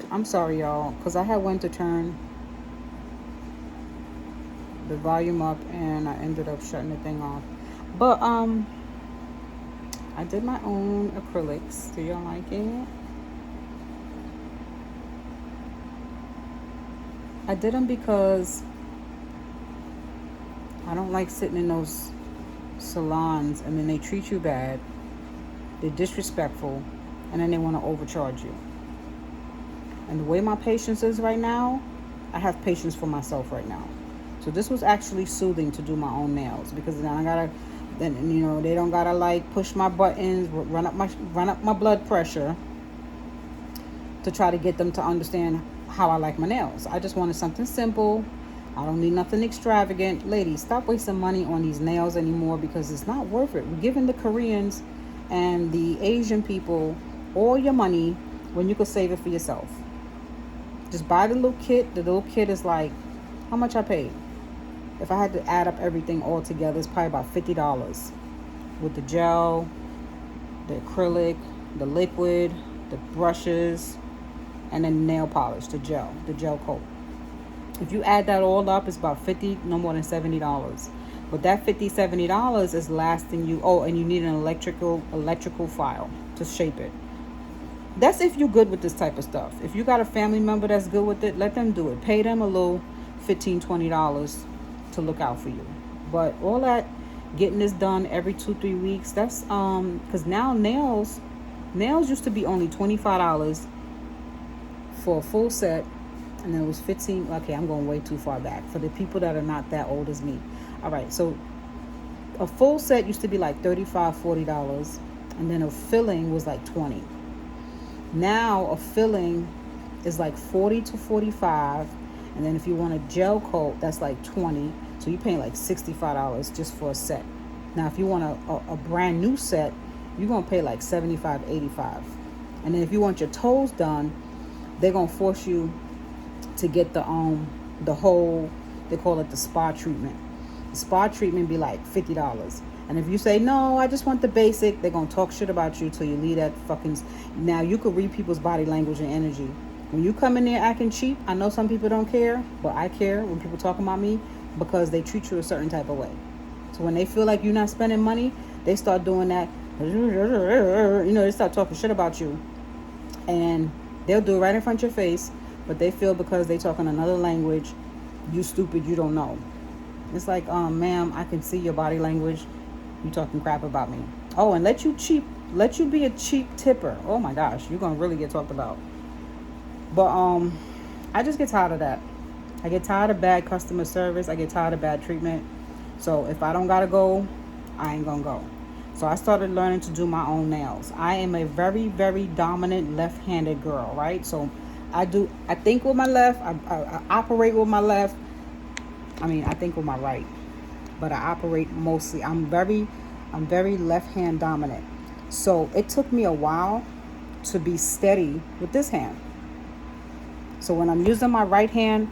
I'm sorry, y'all, because I had went to turn the volume up and I ended up shutting the thing off. But I did my own acrylics. Do y'all like it? I did them because I don't like sitting in those salons and then they treat you bad. They're disrespectful, and then they want to overcharge you. And the way my patience is right now, I have patience for myself right now. So this was actually soothing to do my own nails, because then I gotta, then they don't gotta like push my buttons, run up my blood pressure to try to get them to understand how I like my nails. I just wanted something simple. I don't need nothing extravagant. Ladies, stop wasting money on these nails anymore, because it's not worth it. We're giving the Koreans and the Asian people all your money when you could save it for yourself. Just buy the little kit. The little kit is like, how much I paid? If I had to add up everything all together, it's probably about $50 with the gel, the acrylic, the liquid, the brushes, and then nail polish, the gel coat. If you add that all up, it's about 50, no more than $70. But that $50, $70 is lasting you. Oh, and you need an electrical file to shape it. That's if you're good with this type of stuff. If you got a family member that's good with it, let them do it. Pay them a little $15, $20 to look out for you. But all that getting this done every 2-3 weeks, that's because now nails used to be only $25 for a full set, and then it was 15. Okay, I'm going way too far back for the people that are not that old as me. All right, so a full set used to be like $35, $40, and then a filling was like $20. Now a filling is like $40 to $45, and then if you want a gel coat, that's like $20. So you're paying like $65 just for a set. Now if you want a brand new set, you're gonna pay like $75, $85. And then if you want your toes done, they're gonna force you to get the whole, they call it the spa treatment. The spa treatment be like $50. And if you say, no, I just want the basic, they're going to talk shit about you till you leave that fucking... Now, you could read people's body language and energy. When you come in there acting cheap, I know some people don't care, but I care when people talk about me, because they treat you a certain type of way. So when they feel like you're not spending money, they start doing that. They start talking shit about you. And they'll do it right in front of your face, but they feel because they talk in another language, you stupid, you don't know. It's like, ma'am, I can see your body language. You talking crap about me. Oh, and let you be a cheap tipper. Oh my gosh, you're gonna really get talked about. But I just get tired of that. I get tired of bad customer service. I get tired of bad treatment. So if I don't gotta go, I ain't gonna go. So I started learning to do my own nails. I am a very, very dominant left-handed girl, right? So I think with my left, I operate with my left. I think with my right, but I operate mostly. I'm very left hand dominant. So it took me a while to be steady with this hand. So when I'm using my right hand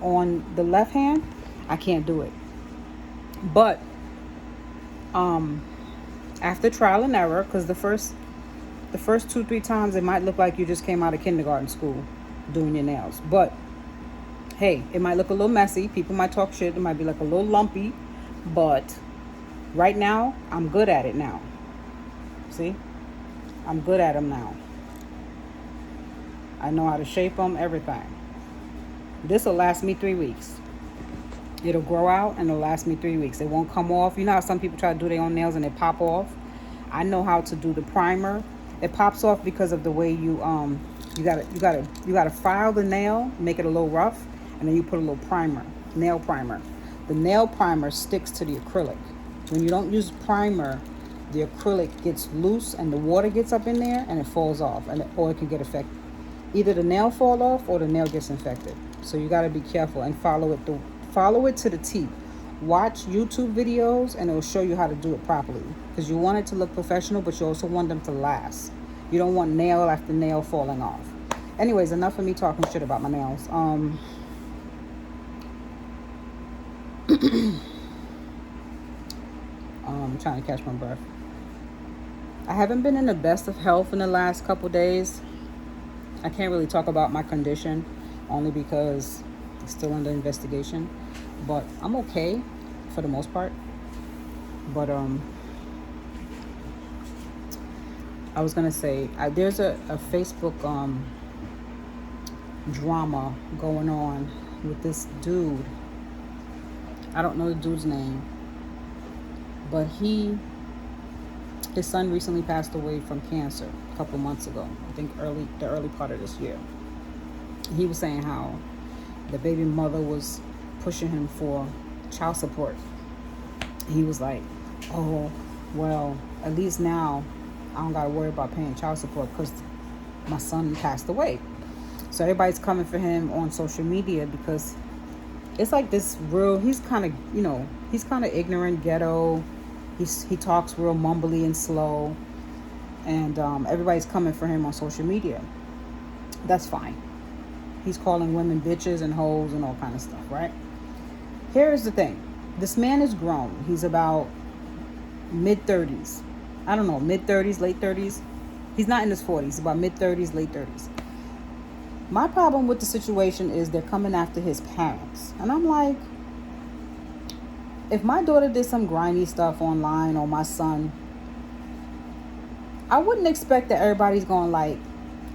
on the left hand, I can't do it. But after trial and error, because the first 2-3 times it might look like you just came out of kindergarten school doing your nails, but hey, it might look a little messy. People might talk shit. It might be like a little lumpy. But right now, I'm good at it now. See? I'm good at them now. I know how to shape them, everything. This will last me 3 weeks. It'll grow out and it'll last me 3 weeks. It won't come off. You know how some people try to do their own nails and they pop off? I know how to do the primer. It pops off because of the way you gotta file the nail, make it a little rough, and then you put a little nail primer. The nail primer sticks to the acrylic. When you don't use primer, the acrylic gets loose and the water gets up in there and it falls off, or it can get affected. Either the nail fall off or the nail gets infected. So you got to be careful and follow it to the T. Watch YouTube videos and it will show you how to do it properly, because you want it to look professional, but you also want them to last. You don't want nail after nail falling off. Anyways, enough of me talking shit about my nails. I'm trying to catch my breath. I haven't been in the best of health in the last couple days. I can't really talk about my condition only because it's still under investigation. But I'm okay for the most part. But I was gonna say there's a Facebook drama going on with this dude. I don't know the dude's name, but his son recently passed away from cancer a couple months ago. I think the early part of this year. He was saying how the baby mother was pushing him for child support. He was like, "Oh, well, at least now I don't gotta worry about paying child support because my son passed away." So everybody's coming for him on social media because it's like this real. He's kind of he's kind of ignorant, ghetto. He talks real mumbly and slow, and everybody's coming for him on social media. That's fine. He's calling women bitches and hoes and all kind of stuff, right? Here's the thing. This man is grown. He's about mid-30s. I don't know, mid-30s, late 30s. He's not in his 40s. About mid-30s, late 30s. My problem with the situation is they're coming after his parents. And I'm like, if my daughter did some grimy stuff online or my son, I wouldn't expect that everybody's going to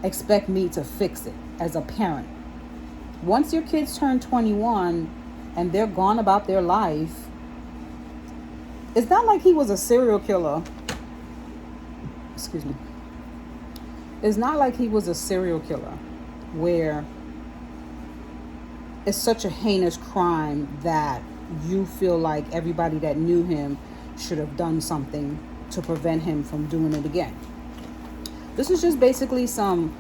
expect me to fix it as a parent. Once your kids turn 21 and they're gone about their life, it's not like he was a serial killer. Excuse me. It's not like he was a serial killer where it's such a heinous crime that you feel like everybody that knew him should have done something to prevent him from doing it again. This is just basically some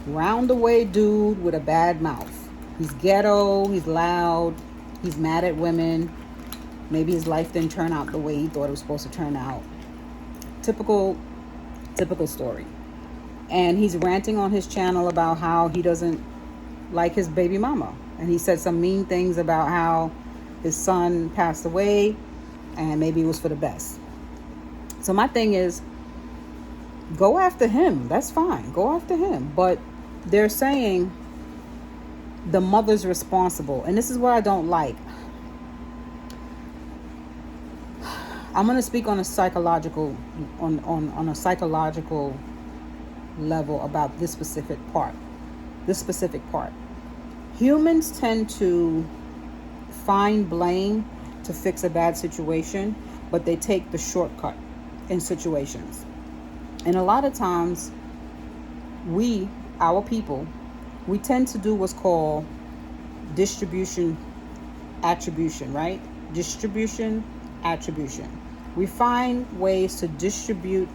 round-away dude with a bad mouth. He's ghetto, he's loud, he's mad at women. Maybe his life didn't turn out the way he thought it was supposed to turn out. Typical story. And he's ranting on his channel about how he doesn't like his baby mama. And he said some mean things about how his son passed away and maybe it was for the best. So my thing is, go after him. That's fine. Go after him. But they're saying the mother's responsible. And this is what I don't like. I'm going to speak on a psychological level about this specific part. Humans tend to find blame to fix a bad situation, but they take the shortcut in situations. And a lot of times our people, we tend to do what's called distribution attribution, right? Distribution attribution. We find ways to distribute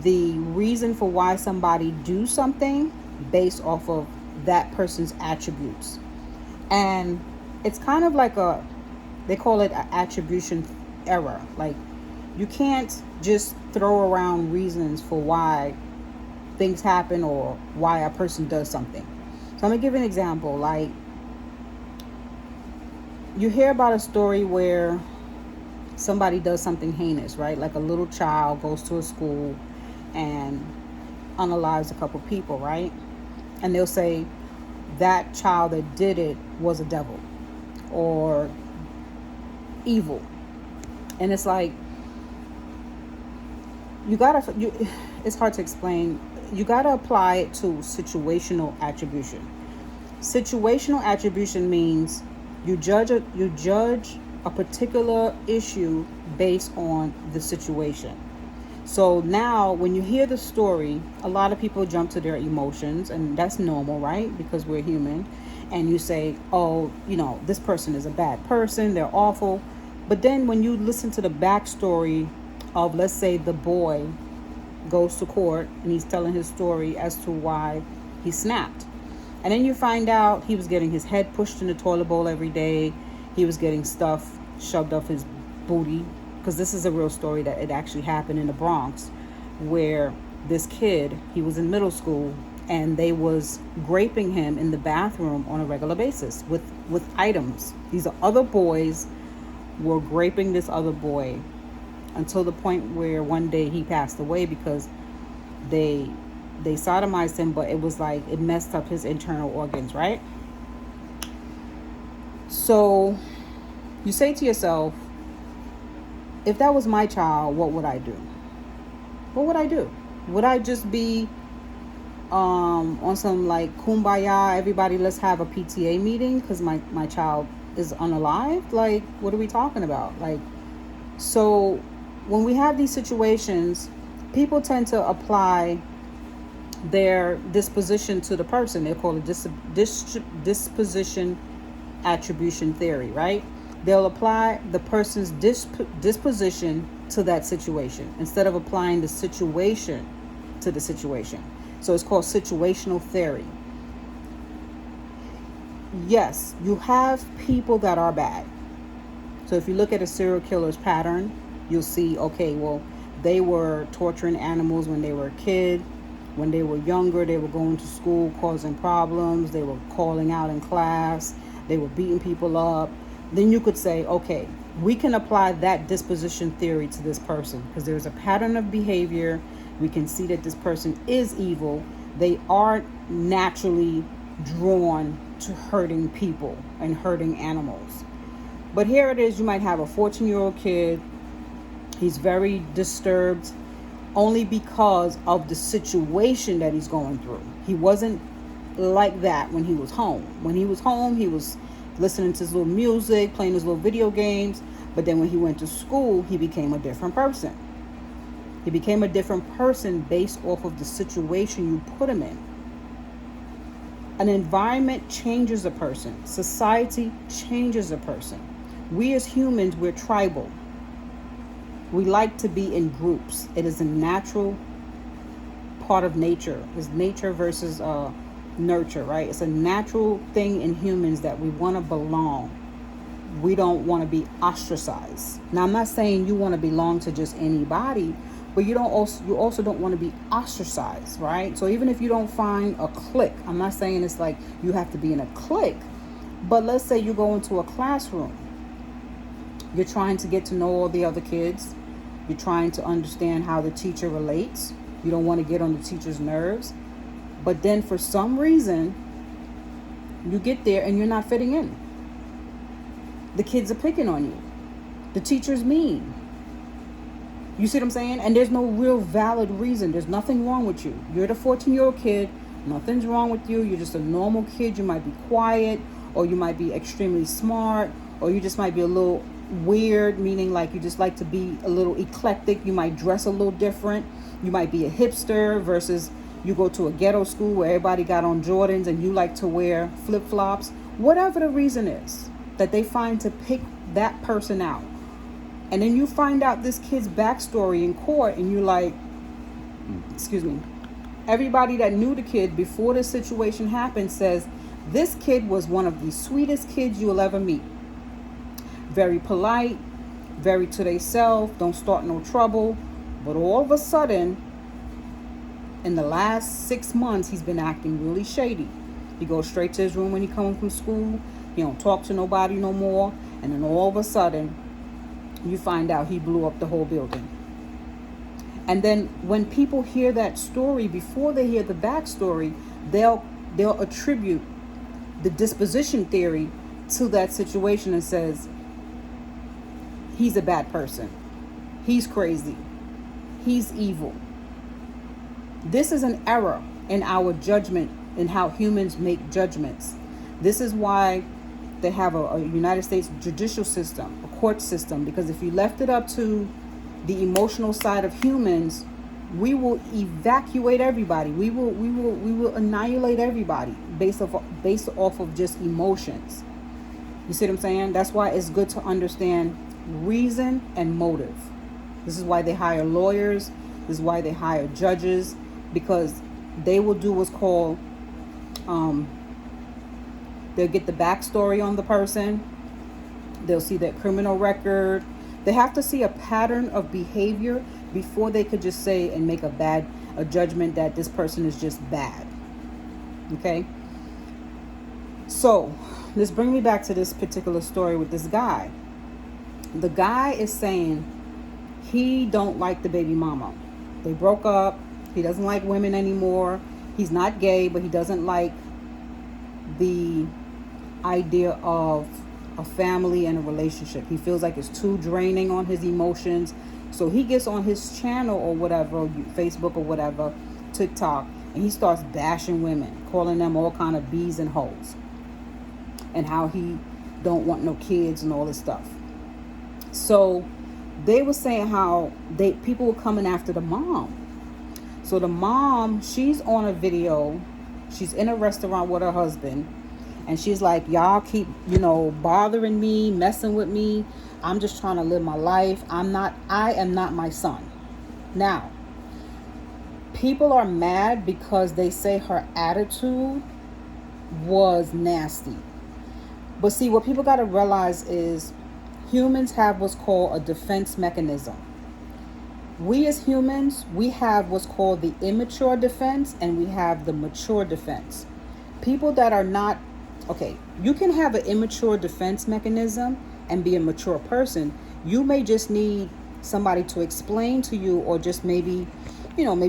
the reason for why somebody do something based off of that person's attributes. And it's kind of like they call it an attribution error. Like, you can't just throw around reasons for why things happen or why a person does something. So I'm going to give an example. Like, you hear about a story where somebody does something heinous, right? Like a little child goes to a school and unalives a couple people, right? And they'll say that child that did it was a devil or evil. And it's like, it's hard to explain. You gotta apply it to situational attribution. Situational attribution means you judge a particular issue based on the situation. So now when you hear the story, a lot of people jump to their emotions, and that's normal, right? Because we're human. And you say, oh, this person is a bad person, they're awful. But then when you listen to the backstory of, let's say, the boy goes to court and he's telling his story as to why he snapped. And then you find out he was getting his head pushed in the toilet bowl every day. He was getting stuff shoved up his booty. Because this is a real story that it actually happened in the Bronx, where this kid, he was in middle school, and they was graping him in the bathroom on a regular basis with items. These other boys were graping this other boy until the point where one day he passed away because They sodomized him, but it was like it messed up his internal organs, right? So you say to yourself, if that was my child, what would I do? What would I do? Would I just be on some like kumbaya, everybody let's have a PTA meeting because my child is unalived? Like, what are we talking about? Like, so when we have these situations, people tend to apply their disposition to the person. They call it disposition attribution theory, right? They'll apply the person's disposition to that situation instead of applying the situation to the situation. So it's called situational theory. Yes, you have people that are bad. So if you look at a serial killer's pattern, you'll see, okay, well, they were torturing animals when they were a kid. When they were younger, they were going to school causing problems. They were calling out in class. They were beating people up. Then you could say, okay, we can apply that disposition theory to this person because there's a pattern of behavior. We can see that this person is evil. They are naturally drawn to hurting people and hurting animals. But here it is, you might have a 14-year-old kid. He's very disturbed only because of the situation that he's going through. He wasn't like that when he was home. When he was home, he was listening to his little music, playing his little video games. But then when he went to school, he became a different person. He became a different person based off of the situation you put him in. An environment changes a person. Society changes a person. We as humans, we're tribal. We like to be in groups. It is a natural part of nature. It's nature versus nurture, right? It's a natural thing in humans that we want to belong. We don't want to be ostracized. Now, I'm not saying you want to belong to just anybody, but you also don't want to be ostracized, right? So even if you don't find a clique, I'm not saying it's like you have to be in a clique, but let's say you go into a classroom. You're trying to get to know all the other kids. You're trying to understand how the teacher relates. You don't want to get on the teacher's nerves. But then for some reason, you get there and you're not fitting in. The kids are picking on you. The teacher's mean. You see what I'm saying? And there's no real valid reason. There's nothing wrong with you. You're the 14-year-old kid. Nothing's wrong with you. You're just a normal kid. You might be quiet, or you might be extremely smart, or you just might be a little weird, meaning like you just like to be a little eclectic. You might dress a little different. You might be a hipster versus you go to a ghetto school where everybody got on Jordans and you like to wear flip-flops. Whatever the reason is that they find to pick that person out. And then you find out this kid's backstory in court and you're like, excuse me, everybody that knew the kid before this situation happened says this kid was one of the sweetest kids you'll ever meet. Very polite, very to themselves, don't start no trouble. But all of a sudden, in the last 6 months, he's been acting really shady. He goes straight to his room when he comes from school. He don't talk to nobody no more. And then all of a sudden, you find out he blew up the whole building. And then when people hear that story, before they hear the backstory, they'll attribute the disposition theory to that situation and says, he's a bad person. He's crazy. He's evil. This is an error in our judgment and how humans make judgments. This is why they have a United States judicial system, a court system, because if you left it up to the emotional side of humans, we will evacuate everybody. We will annihilate everybody based off of just emotions. You see what I'm saying? That's why it's good to understand reason and motive. This is why they hire lawyers. This is why they hire judges, because they will do what's called, they'll get the backstory on the person. They'll see their criminal record. They have to see a pattern of behavior before they could just say and make a judgment that this person is just bad. Okay? So, let's bring me back to this particular story with this guy. The guy is saying he don't like the baby mama. They broke up. He doesn't like women anymore. He's not gay, but he doesn't like the idea of a family and a relationship. He feels like it's too draining on his emotions. So he gets on his channel or whatever, Facebook or whatever, TikTok, and he starts bashing women, calling them all kind of bees and hoes, and how he don't want no kids and all this stuff. So they were saying how people were coming after the mom. So the mom, she's on a video. She's in a restaurant with her husband. And she's like, y'all keep, bothering me, messing with me. I'm just trying to live my life. I am not my son. Now, people are mad because they say her attitude was nasty. But see, what people got to realize is humans have what's called a defense mechanism. We as humans, we have what's called the immature defense and we have the mature defense. People that are not, okay, you can have an immature defense mechanism and be a mature person. You may just need somebody to explain to you, or just maybe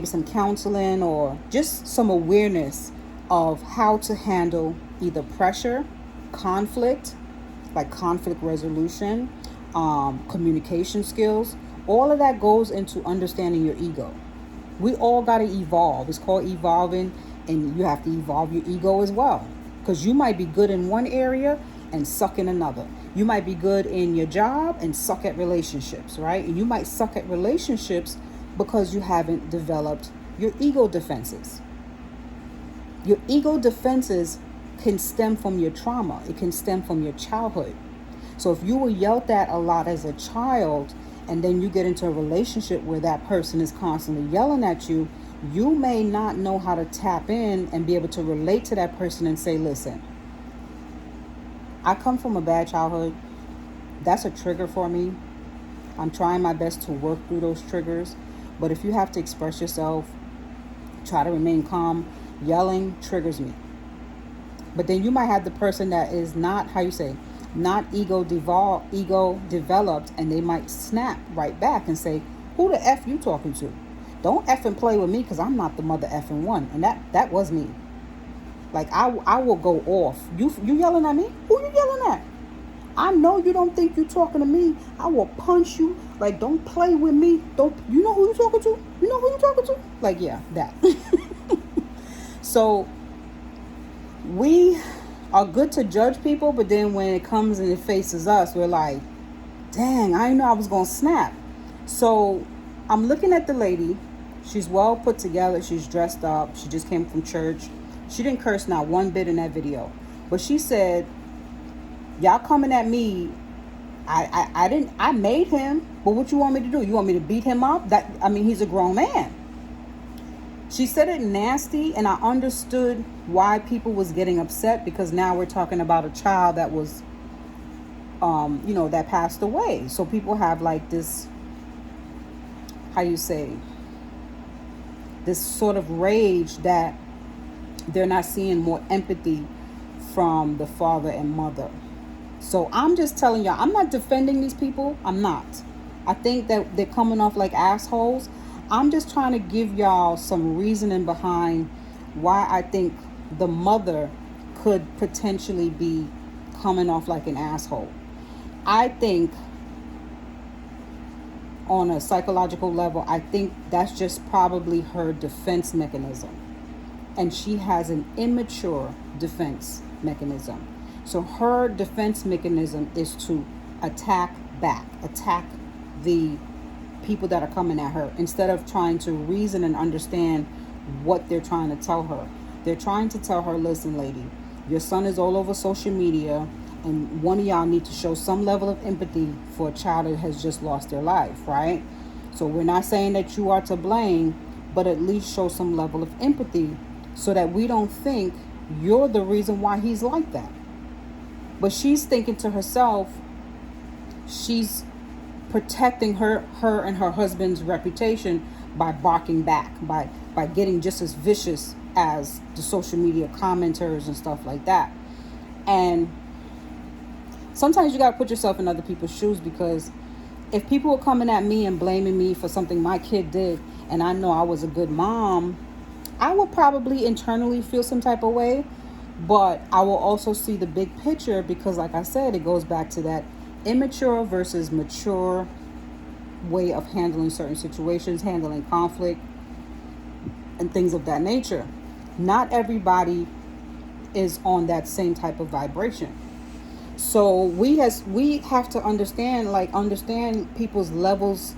some counseling or just some awareness of how to handle either pressure, conflict, like conflict resolution, communication skills. All of that goes into understanding your ego. We all got to evolve. It's called evolving, and you have to evolve your ego as well. Because you might be good in one area and suck in another. You might be good in your job and suck at relationships, right? And you might suck at relationships because you haven't developed your ego defenses. Your ego defenses can stem from your trauma. It can stem from your childhood. So if you were yelled at a lot as a child, and then you get into a relationship where that person is constantly yelling at you, you may not know how to tap in and be able to relate to that person and say, listen, I come from a bad childhood. That's a trigger for me. I'm trying my best to work through those triggers. But if you have to express yourself, try to remain calm. Yelling triggers me. But then you might have the person that is not, not ego developed, and they might snap right back and say, who the F you talking to? Don't F and play with me, because I'm not the mother effing one. And that was me. Like, I will go off. You yelling at me? Who you yelling at? I know you don't think you talking to me. I will punch you. Like, don't play with me. You know who you talking to? You know who you talking to? Like, yeah, that. So we are good to judge people, but then when it comes and it faces us, we're like, dang, I didn't know I was going to snap. So I'm looking at the lady. She's well put together. She's dressed up. She just came from church. She didn't curse not one bit in that video. But she said, y'all coming at me. I made him. But what you want me to do? You want me to beat him up? He's a grown man. She said it nasty, and I understood why people was getting upset, because now we're talking about a child that was, that passed away. So people have like this, this sort of rage that they're not seeing more empathy from the father and mother. So I'm just telling y'all, I'm not defending these people. I'm not. I think that they're coming off like assholes. I'm just trying to give y'all some reasoning behind why I think the mother could potentially be coming off like an asshole. I think on a psychological level, I think that's just probably her defense mechanism. And she has an immature defense mechanism. So her defense mechanism is to attack back, attack the people that are coming at her, instead of trying to reason and understand what they're trying to tell her. They're trying to tell her, listen, lady, your son is all over social media, and one of y'all need to show some level of empathy for a child that has just lost their life, right? So we're not saying that you are to blame, but at least show some level of empathy so that we don't think you're the reason why he's like that. But she's thinking to herself, she's protecting her and her husband's reputation by barking back, by getting just as vicious as the social media commenters and stuff like that. And sometimes you got to put yourself in other people's shoes, because if people were coming at me and blaming me for something my kid did, and I know I was a good mom, I would probably internally feel some type of way, but I will also see the big picture because, like I said, it goes back to that immature versus mature way of handling certain situations, handling conflict, and things of that nature. Not everybody is on that same type of vibration. So we have to understand people's levels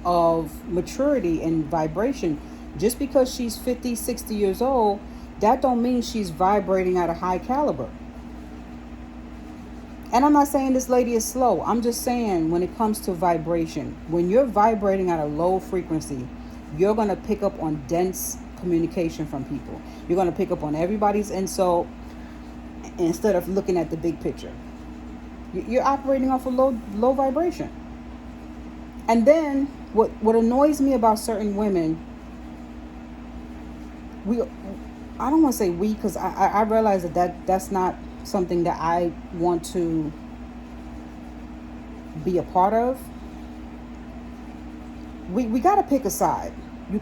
of maturity and vibration. Just because she's 50, 60 years old, that don't mean she's vibrating at a high caliber. And I'm not saying this lady is slow. I'm just saying when it comes to vibration, when you're vibrating at a low frequency, you're going to pick up on dense communication from people. You're going to pick up on everybody's insult instead of looking at the big picture. You're operating off a low vibration. And then what annoys me about certain women, I don't want to say we, because I realize that's not something that I want to be a part of. We got to pick a side.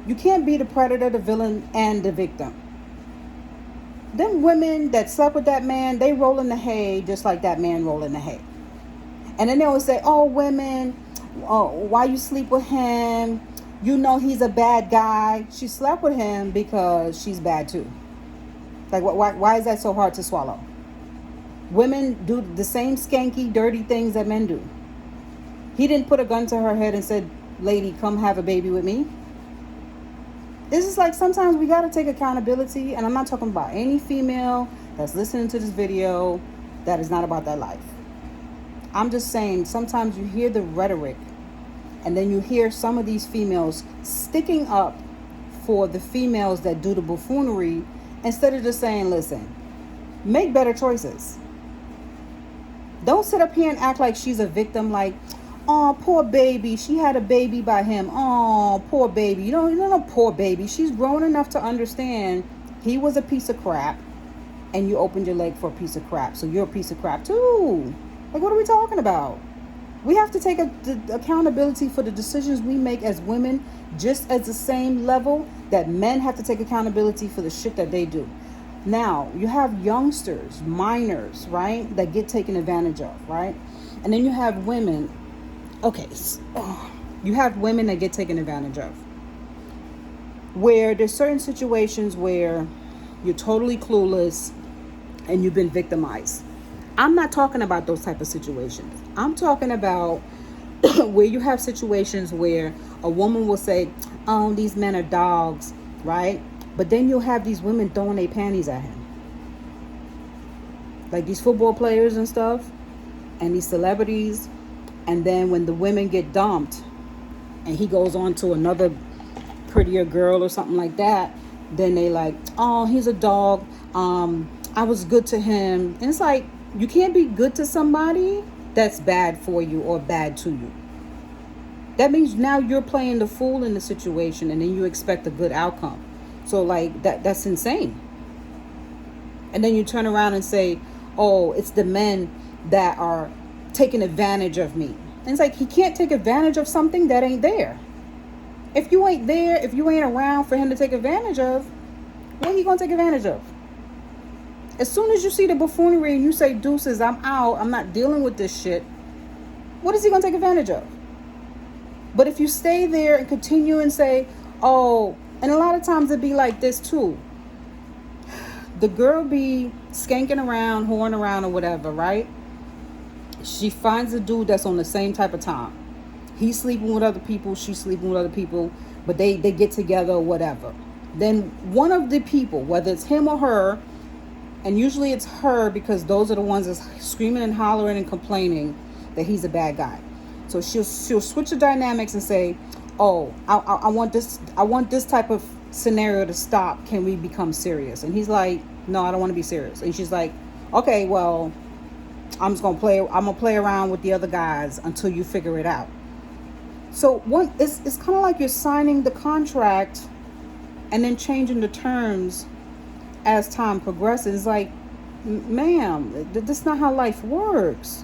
You can't be the predator, the villain, and the victim. Them women that slept with that man, they roll in the hay just like that man roll in the hay. And then they always say, oh, women, why you sleep with him? You know he's a bad guy. She slept with him because she's bad too. Like, why is that so hard to swallow? Women do the same skanky, dirty things that men do. He didn't put a gun to her head and said, lady, come have a baby with me. This is like, sometimes we got to take accountability. And I'm not talking about any female that's listening to this video that is not about that life. I'm just saying, sometimes you hear the rhetoric and then you hear some of these females sticking up for the females that do the buffoonery instead of just saying, listen, make better choices. Don't sit up here and act like she's a victim, like, oh, poor baby, she had a baby by him. Oh, poor baby. You know, poor baby. She's grown enough to understand he was a piece of crap and you opened your leg for a piece of crap. So you're a piece of crap too. Like, what are we talking about? We have to take the accountability for the decisions we make as women, just as the same level that men have to take accountability for the shit that they do. Now, you have youngsters, minors, right, that get taken advantage of, right? And then you have women. Okay, you have women that get taken advantage of, where there's certain situations where you're totally clueless and you've been victimized. I'm not talking about those type of situations. I'm talking about where you have situations where a woman will say, oh, these men are dogs, right? But then you'll have these women throwing their panties at him. Like these football players and stuff, and these celebrities. And then when the women get dumped and he goes on to another prettier girl or something like that, then they like, oh, he's a dog. I was good to him. And it's like, you can't be good to somebody that's bad for you or bad to you. That means now you're playing the fool in the situation and then you expect a good outcome. So like that's insane. And then you turn around and say, oh, it's the men that are taking advantage of me. And it's like, he can't take advantage of something that ain't there. If you ain't there, if you ain't around for him to take advantage of, what are you going to take advantage of? As soon as you see the buffoonery and you say, deuces, I'm out, I'm not dealing with this shit, what is he going to take advantage of? But if you stay there and continue and say, oh, and a lot of times it'd be like this too. The girl be skanking around, whoring around or whatever, right? She finds a dude that's on the same type of time. He's sleeping with other people, she's sleeping with other people, but they get together or whatever. Then one of the people, whether it's him or her, and usually it's her because those are the ones that's screaming and hollering and complaining that he's a bad guy. So she'll switch the dynamics and say, oh, I want this type of scenario to stop. Can we become serious? And he's like, no, I don't want to be serious. And she's like, okay, well, I'm gonna play around with the other guys until you figure it out. So it's kind of like you're signing the contract and then changing the terms as time progresses. It's like, ma'am, that's not how life works.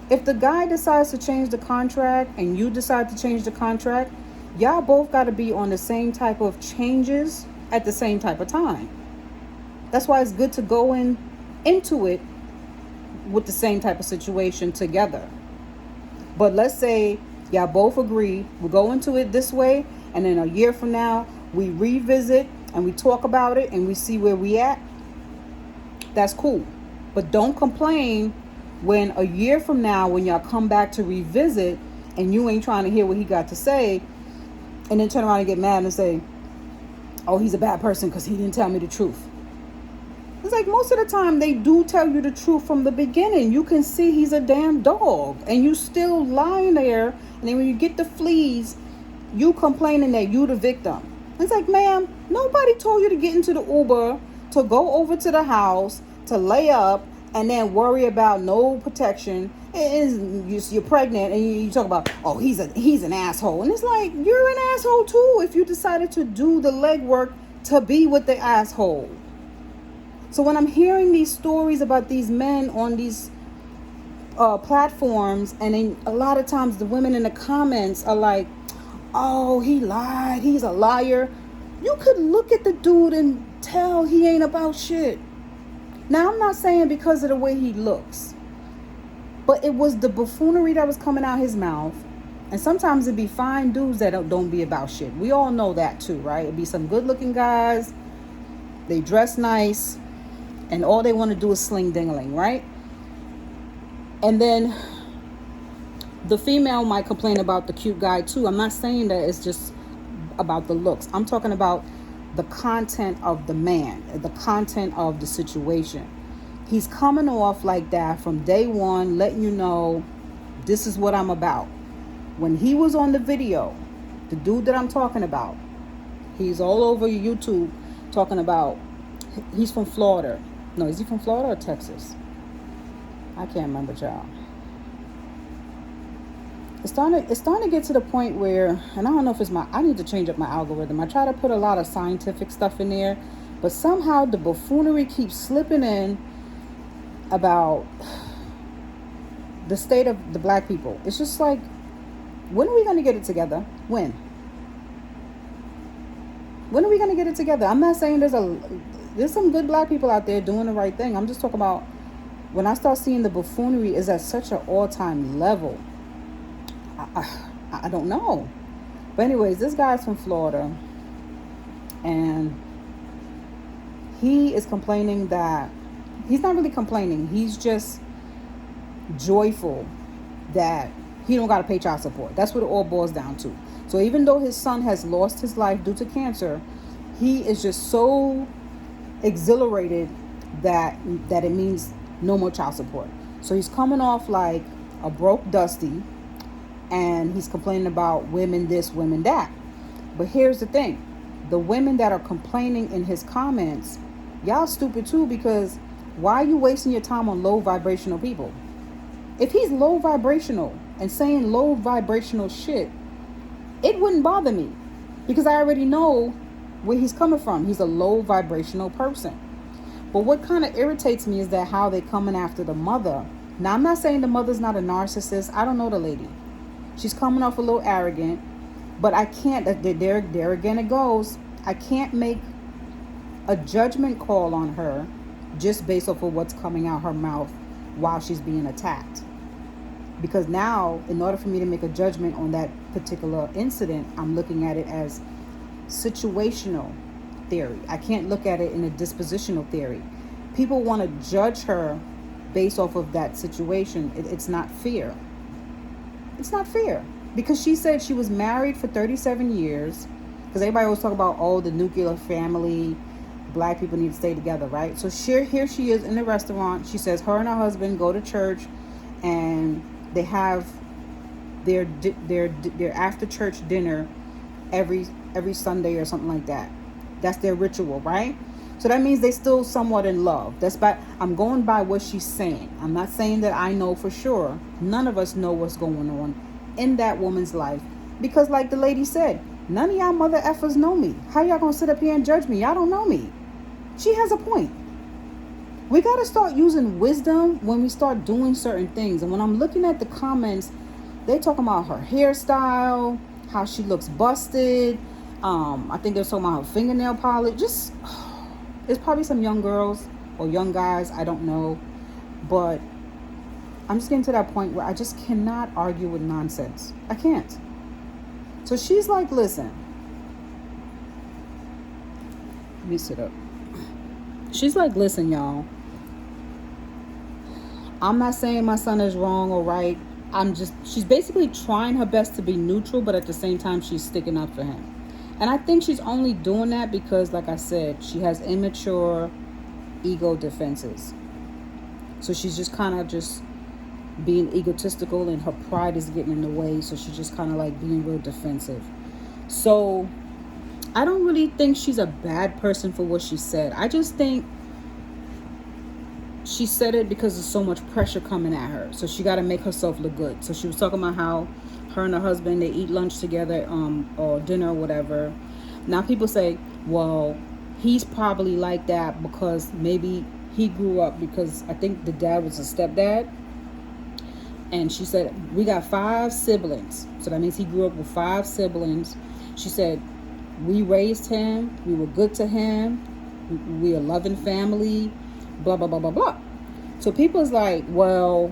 If the guy decides to change the contract and you decide to change the contract, Y'all both got to be on the same type of changes at the same type of time. That's why it's good to go into it with the same type of situation together. But let's say y'all both agree we go into it this way, and then a year from now we revisit and we talk about it and we see where we at. That's cool. But don't complain when a year from now, when y'all come back to revisit and you ain't trying to hear what he got to say, and then turn around and get mad and say, oh, he's a bad person because he didn't tell me the truth. It's like most of the time they do tell you the truth from the beginning. You can see he's a damn dog and you still lying there. And then when you get the fleas, you complaining that you the victim. It's like, ma'am, nobody told you to get into the Uber, to go over to the house, to lay up, and then worry about no protection. You're pregnant and you talk about, oh, he's an asshole. And it's like, you're an asshole too if you decided to do the legwork to be with the asshole. So when I'm hearing these stories about these men on these platforms, and then a lot of times the women in the comments are like, oh, he lied, he's a liar. You could look at the dude and tell he ain't about shit. Now, I'm not saying because of the way he looks, but it was the buffoonery that was coming out his mouth. And sometimes it'd be fine dudes that don't be about shit. We all know that too, right? It'd be some good looking guys. They dress nice. And all they want to do is sling dingling, right? And then the female might complain about the cute guy too. I'm not saying that it's just about the looks. I'm talking about the content of the man, the content of the situation. He's coming off like that from day one, letting you know this is what I'm about. When he was on the video, the dude that I'm talking about, he's all over YouTube talking about, he's from Florida. No, is he from Florida or Texas? I can't remember, y'all. It's starting to get to the point where, and I don't know if it's I need to change up my algorithm. I try to put a lot of scientific stuff in there, but somehow the buffoonery keeps slipping in about the state of the black people. It's just like, when are we going to get it together? When are we going to get it together? I'm not saying there's some good black people out there doing the right thing. I'm just talking about when I start seeing the buffoonery is at such an all-time level. I don't know. But anyways, this guy's from Florida. And he is complaining that, he's not really complaining. He's just joyful that he don't got to pay child support. That's what it all boils down to. So even though his son has lost his life due to cancer, he is just so exhilarated that it means no more child support. So he's coming off like a broke Dusty, and he's complaining about women this, women that. But here's the thing. The women that are complaining in his comments, y'all stupid too, because why are you wasting your time on low vibrational people? If he's low vibrational and saying low vibrational shit, it wouldn't bother me because I already know where he's coming from. He's a low vibrational person. But what kind of irritates me is that how they coming after the mother. Now, I'm not saying the mother's not a narcissist. I don't know the lady. She's coming off a little arrogant, but I can't, there again it goes. I can't make a judgment call on her just based off of what's coming out her mouth while she's being attacked. Because now, in order for me to make a judgment on that particular incident, I'm looking at it as situational theory. I can't look at it in a dispositional theory. People want to judge her based off of that situation. It's not fair. It's not fair. Because she said she was married for 37 years. Because everybody always talk about, oh, the nuclear family, black people need to stay together, right? So here she is in the restaurant. She says her and her husband go to church and they have their after church dinner every Sunday or something like that. That's their ritual, right? So that means they still somewhat in love. I'm going by what she's saying. I'm not saying that I know for sure. None of us know what's going on in that woman's life. Because like the lady said, none of y'all mother effers know me. How y'all gonna sit up here and judge me? Y'all don't know me. She has a point. We got to start using wisdom when we start doing certain things. And when I'm looking at the comments, they talking about her hairstyle, how she looks busted. I think they're talking about her fingernail polish. Just, it's probably some young girls or young guys, I don't know. But I'm just getting to that point where I just cannot argue with nonsense. I can't. So she's like, listen. Let me sit up. She's like, listen, y'all. I'm not saying my son is wrong or right. She's basically trying her best to be neutral, but at the same time, she's sticking up for him. And I think she's only doing that because, like I said, she has immature ego defenses. So she's just kind of just being egotistical, and her pride is getting in the way. So she's just kind of like being real defensive. So I don't really think she's a bad person for what she said. I just think she said it because there's so much pressure coming at her. So she got to make herself look good. So she was talking about how her and her husband, they eat lunch together, or dinner or whatever. Now people say, well, he's probably like that because maybe he grew up, because I think the dad was a stepdad. And she said, we got 5 siblings. So that means he grew up with 5 siblings. She said, we raised him. We were good to him. We a loving family. Blah, blah, blah, blah, blah. So people's like, well,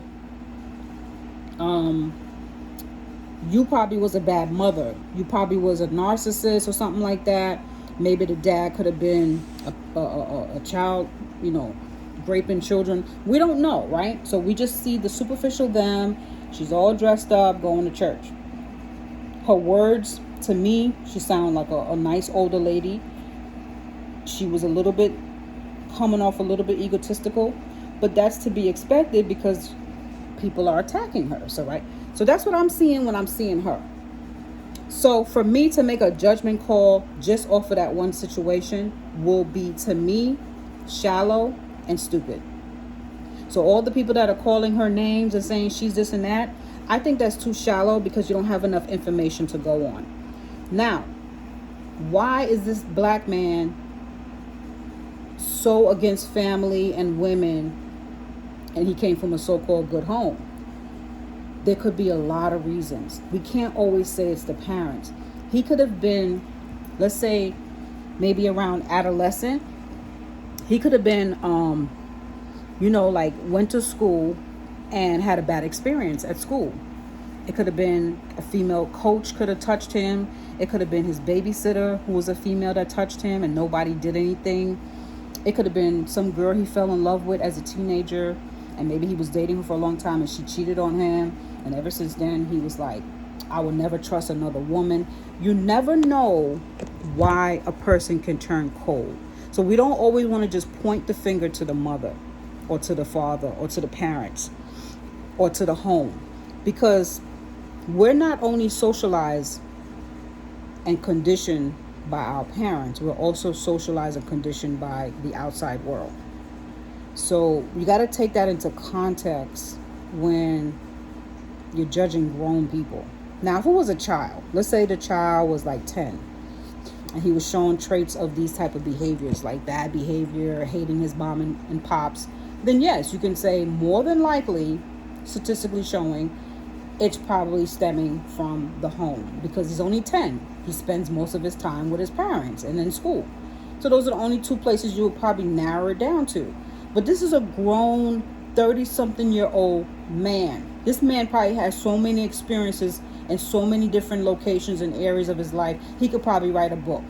you probably was a bad mother. You probably was a narcissist or something like that. Maybe the dad could have been a child, raping children. We don't know, right? So we just see the superficial them. She's all dressed up, going to church. Her words, to me, she sounded like a nice older lady. She was a little bit coming off a little bit egotistical, but that's to be expected because people are attacking her. So that's what I'm seeing when I'm seeing her. So for me to make a judgment call just off of that one situation will be, to me, shallow and stupid. So all the people that are calling her names and saying she's this and that, I think that's too shallow because you don't have enough information to go on. Now, why is this black man so against family and women, and he came from a so-called good home? There could be a lot of reasons. We can't always say it's the parents. He could have been, let's say, maybe around adolescent. He could have been, went to school and had a bad experience at school. It could have been a female coach could have touched him. It could have been his babysitter who was a female that touched him and nobody did anything. It could have been some girl he fell in love with as a teenager, and maybe he was dating her for a long time and she cheated on him. And ever since then, he was like, I will never trust another woman. You never know why a person can turn cold. So we don't always want to just point the finger to the mother or to the father or to the parents or to the home, because we're not only socialized and conditioned by our parents, we're also socialized and conditioned by the outside world. So you got to take that into context when you're judging grown people. Now, if it was a child, let's say the child was like 10 and he was showing traits of these type of behaviors, like bad behavior, hating his mom and pops, then yes, you can say more than likely, statistically showing, it's probably stemming from the home, because he's only 10. He spends most of his time with his parents and in school. So those are the only 2 places you would probably narrow it down to. But this is a grown 30-something-year-old man. This man probably has so many experiences in so many different locations and areas of his life. He could probably write a book.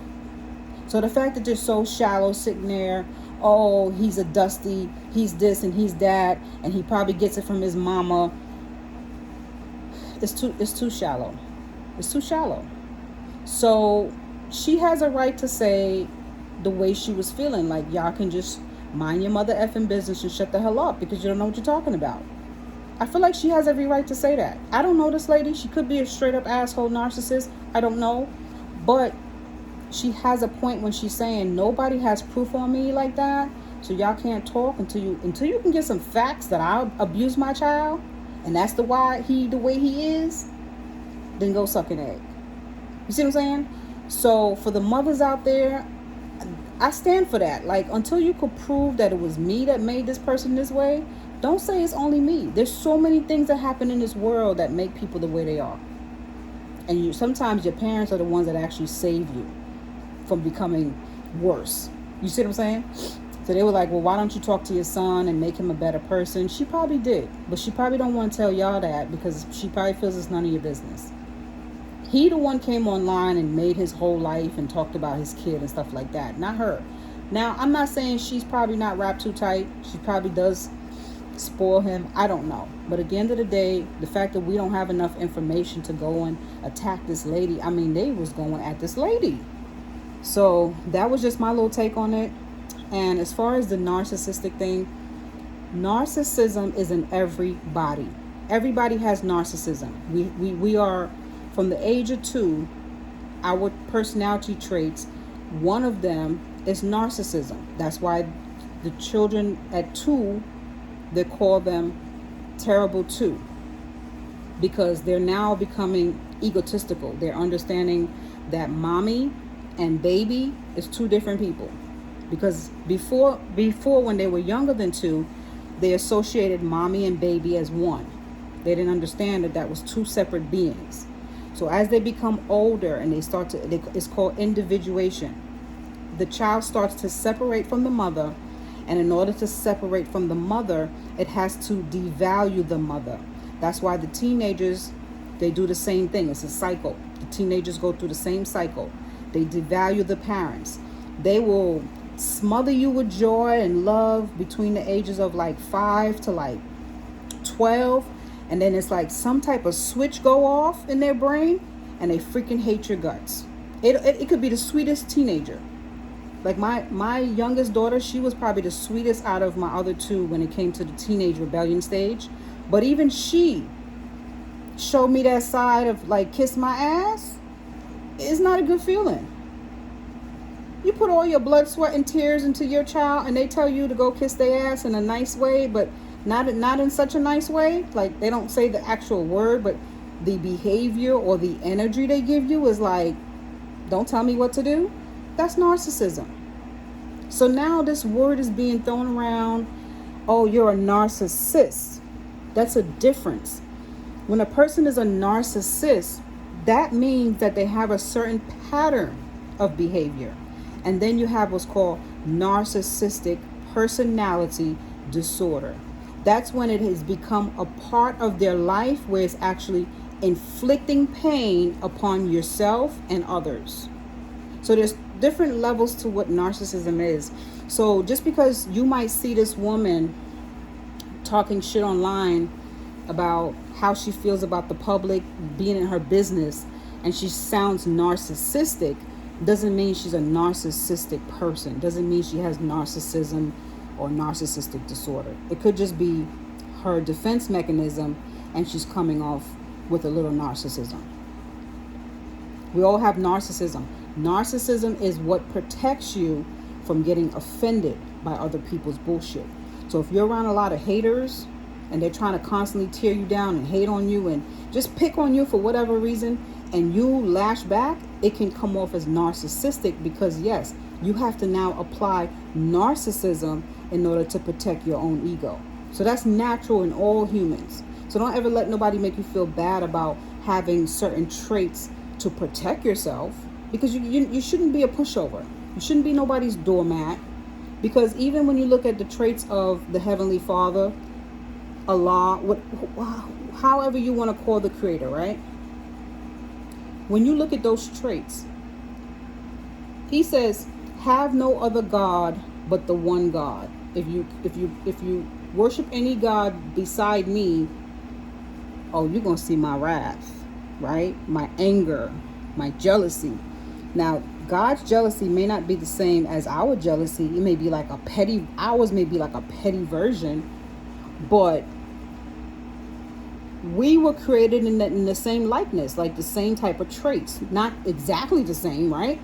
So the fact that you're so shallow sitting there, oh, he's a dusty, he's this and he's that, and he probably gets it from his mama, it's too shallow. It's too shallow. So she has a right to say the way she was feeling, like, y'all can just mind your mother effing business and shut the hell up because you don't know what you're talking about. I feel like she has every right to say that. I don't know this lady. She could be a straight up asshole narcissist. I don't know. But she has a point when she's saying nobody has proof on me like that. So y'all can't talk until you can get some facts that I abuse my child. And that's the way he is. Then go suck an egg. You see what I'm saying? So for the mothers out there, I stand for that. Like, until you could prove that it was me that made this person this way, don't say it's only me. There's so many things that happen in this world that make people the way they are. And sometimes your parents are the ones that actually save you from becoming worse. You see what I'm saying? So they were like, well, why don't you talk to your son and make him a better person? She probably did, but she probably don't want to tell y'all that because she probably feels it's none of your business. He the one came online and made his whole life and talked about his kid and stuff like that, not her. Now, I'm not saying she's probably not wrapped too tight. She probably does spoil him. I don't know. But at the end of the day, the fact that we don't have enough information to go and attack this lady, I mean, they was going at this lady. So that was just my little take on it. And as far as the narcissistic thing, narcissism is in everybody. Everybody has narcissism. We are, from the age of 2, our personality traits, one of them is narcissism. That's why the children at 2, they call them terrible 2, because they're now becoming egotistical. They're understanding that mommy and baby is 2 different people. Because before when they were younger than 2, they associated mommy and baby as one. They didn't understand that was 2 separate beings. So as they become older and it's called individuation. The child starts to separate from the mother, and in order to separate from the mother, it has to devalue the mother. That's why the teenagers, they do the same thing. It's a cycle. The teenagers go through the same cycle. They devalue the parents. They will smother you with joy and love between the ages of like 5 to like 12, and then it's like some type of switch go off in their brain and they freaking hate your guts. It could be the sweetest teenager. Like my youngest daughter, she was probably the sweetest out of my other 2 when it came to the teenage rebellion stage. But even she showed me that side of like kiss my ass. It's not a good feeling. You put all your blood, sweat, and tears into your child, and they tell you to go kiss their ass in a nice way, but not in such a nice way. Like, they don't say the actual word, but the behavior or the energy they give you is like, don't tell me what to do. That's narcissism. So now this word is being thrown around. Oh, you're a narcissist. That's a difference. When a person is a narcissist, that means that they have a certain pattern of behavior. And then you have what's called narcissistic personality disorder. That's when it has become a part of their life where it's actually inflicting pain upon yourself and others. So there's different levels to what narcissism is. So just because you might see this woman talking shit online about how she feels about the public being in her business and she sounds narcissistic, doesn't mean she's a narcissistic person. Doesn't mean she has narcissism or narcissistic disorder. It could just be her defense mechanism and she's coming off with a little narcissism. We all have narcissism. Narcissism is what protects you from getting offended by other people's bullshit. So if you're around a lot of haters and they're trying to constantly tear you down and hate on you and just pick on you for whatever reason, and you lash back, it can come off as narcissistic because, yes, you have to now apply narcissism in order to protect your own ego. So that's natural in all humans. So don't ever let nobody make you feel bad about having certain traits to protect yourself, because you shouldn't be a pushover. You shouldn't be nobody's doormat, because even when you look at the traits of the Heavenly Father, Allah, however you want to call the Creator, right? When you look at those traits, He says, "Have no other God but the one God. If you worship any God beside me, oh, you're gonna see my wrath, right? My anger, my jealousy." Now, God's jealousy may not be the same as our jealousy. It may be like ours may be like a petty version, but we were created in the same likeness, like the same type of traits. Not exactly the same, right?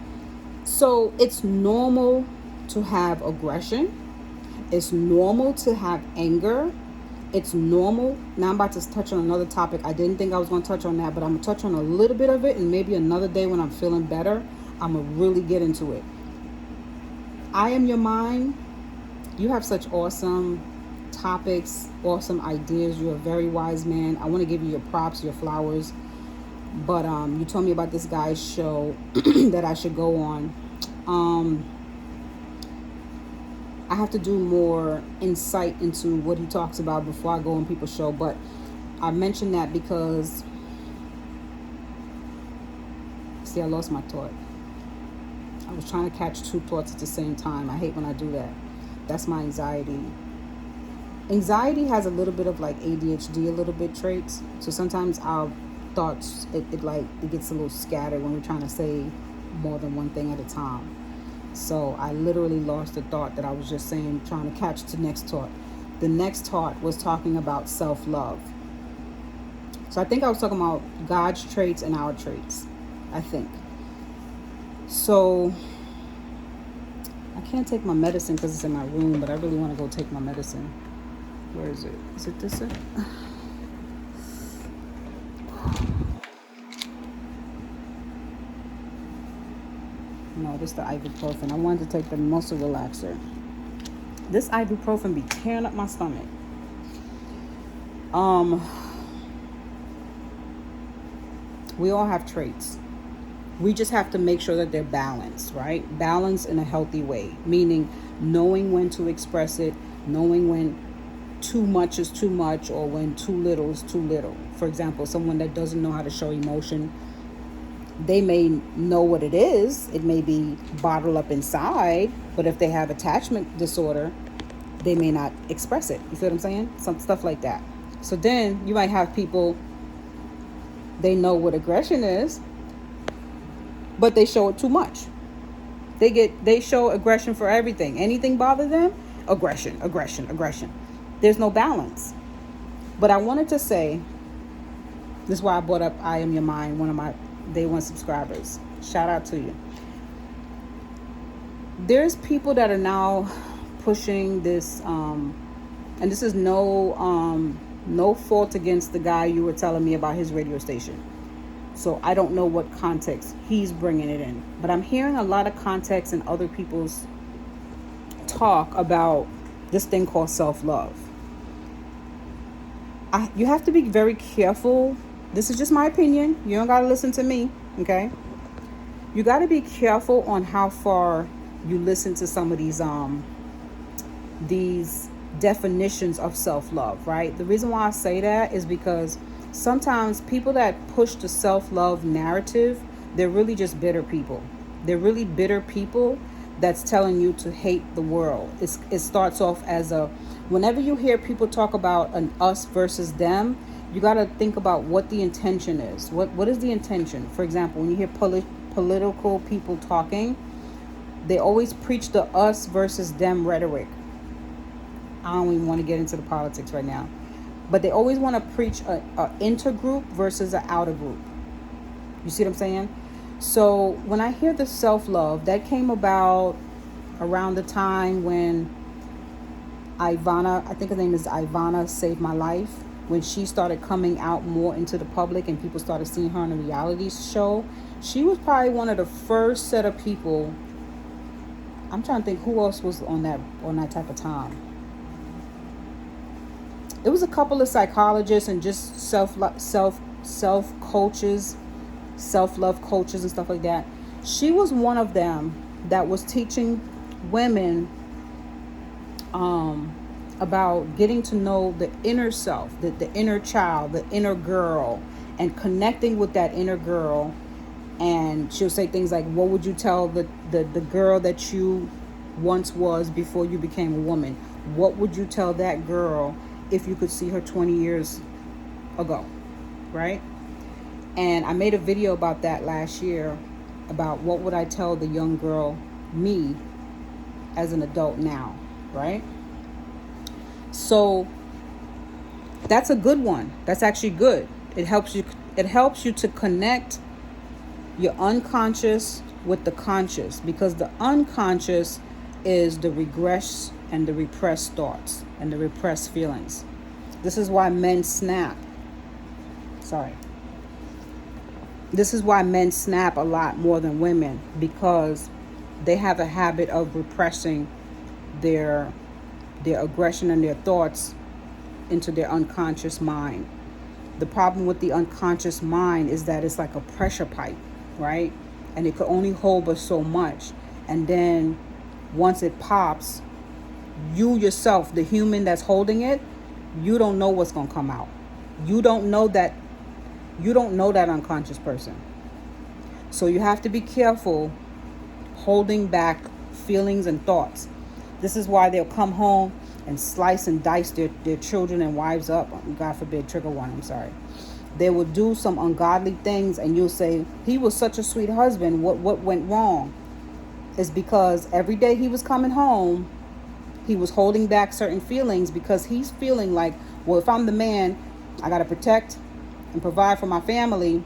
So it's normal to have aggression. It's normal to have anger. It's normal. Now I'm about to touch on another topic. I didn't think I was going to touch on that, but I'm going to touch on a little bit of it, and maybe another day when I'm feeling better, I'm going to really get into it. I am your mind. You have such awesome topics, awesome ideas. You're a very wise man. I want to give you your props, your flowers. But you told me about this guy's show that I should go on. Um, I have to do more insight into what he talks about before I go on people's show. But I mentioned that because, see, I lost my thought. I was trying to catch two thoughts at the same time. I hate when I do that. That's my anxiety. Anxiety has a little bit of like ADHD, a little bit traits. So sometimes our thoughts, it gets a little scattered when we're trying to say more than one thing at a time. So I literally lost the thought that I was just saying, trying to catch the next thought. The next thought was talking about self-love. So I think I was talking about God's traits and our traits, I think. So I can't take my medicine because it's in my room, but I really want to go take my medicine. Where is it? Is it this? No, this is the ibuprofen. I wanted to take the muscle relaxer. This ibuprofen be tearing up my stomach. We all have traits. We just have to make sure that they're balanced, right? Balanced in a healthy way, meaning knowing when to express it, knowing when too much is too much or when too little is too little. For example, someone that doesn't know how to show emotion, they may know what it is. It may be bottled up inside, but if they have attachment disorder, they may not express it. You see what I'm saying? Some stuff like that. So then you might have people, they know what aggression is, but they show it too much. They show aggression for everything. Anything bother them? Aggression, aggression, aggression. There's no balance. But I wanted to say, this is why I brought up I Am Your Mind, one of my day one subscribers. Shout out to you. There's people that are now pushing this, and this is no fault against the guy you were telling me about his radio station. So I don't know what context he's bringing it in. But I'm hearing a lot of context in other people's talk about this thing called self-love. You have to be very careful. This is just my opinion. You don't got to listen to me, okay? You got to be careful on how far you listen to some of these definitions of self-love, right? The reason why I say that is because sometimes people that push the self-love narrative, they're really just bitter people. They're really bitter people that's telling you to hate the world. It starts off as whenever you hear people talk about an us versus them, you got to think about what the intention is. What is the intention? For example, when you hear political people talking, they always preach the us versus them rhetoric. I don't even want to get into the politics right now. But they always want to preach a intergroup versus an outer group. You see what I'm saying? So when I hear the self-love, that came about around the time when Ivana, I think her name is Ivana, saved my life. When she started coming out more into the public and people started seeing her on a reality show, she was probably one of the first set of people. I'm trying to think who else was on that type of time. It was a couple of psychologists and just self coaches, self-love coaches and stuff like that. She was one of them that was teaching women about getting to know the inner self, the inner child, the inner girl, and connecting with that inner girl. And she'll say things like, what would you tell the girl that you once was before you became a woman? What would you tell that girl if you could see her 20 years ago, right? And I made a video about that last year, about what would I tell the young girl, me, as an adult now, right? So that's a good one. That's actually good. It helps you to connect your unconscious with the conscious, because the unconscious is the regress and the repressed thoughts and the repressed feelings. This is why men snap. This is why men snap a lot more than women, because they have a habit of repressing their aggression and their thoughts into their unconscious mind. The problem with the unconscious mind is that it's like a pressure pipe, right? And it could only hold but so much. And then once it pops, you yourself, the human that's holding it, you don't know what's going to come out. You don't know that unconscious person. So you have to be careful holding back feelings and thoughts. This is why they'll come home and slice and dice their children and wives up. God forbid, trigger one, I'm sorry. They will do some ungodly things and you'll say, he was such a sweet husband. What went wrong? Is because every day he was coming home, he was holding back certain feelings because he's feeling like, well, if I'm the man, I got to protect and provide for my family.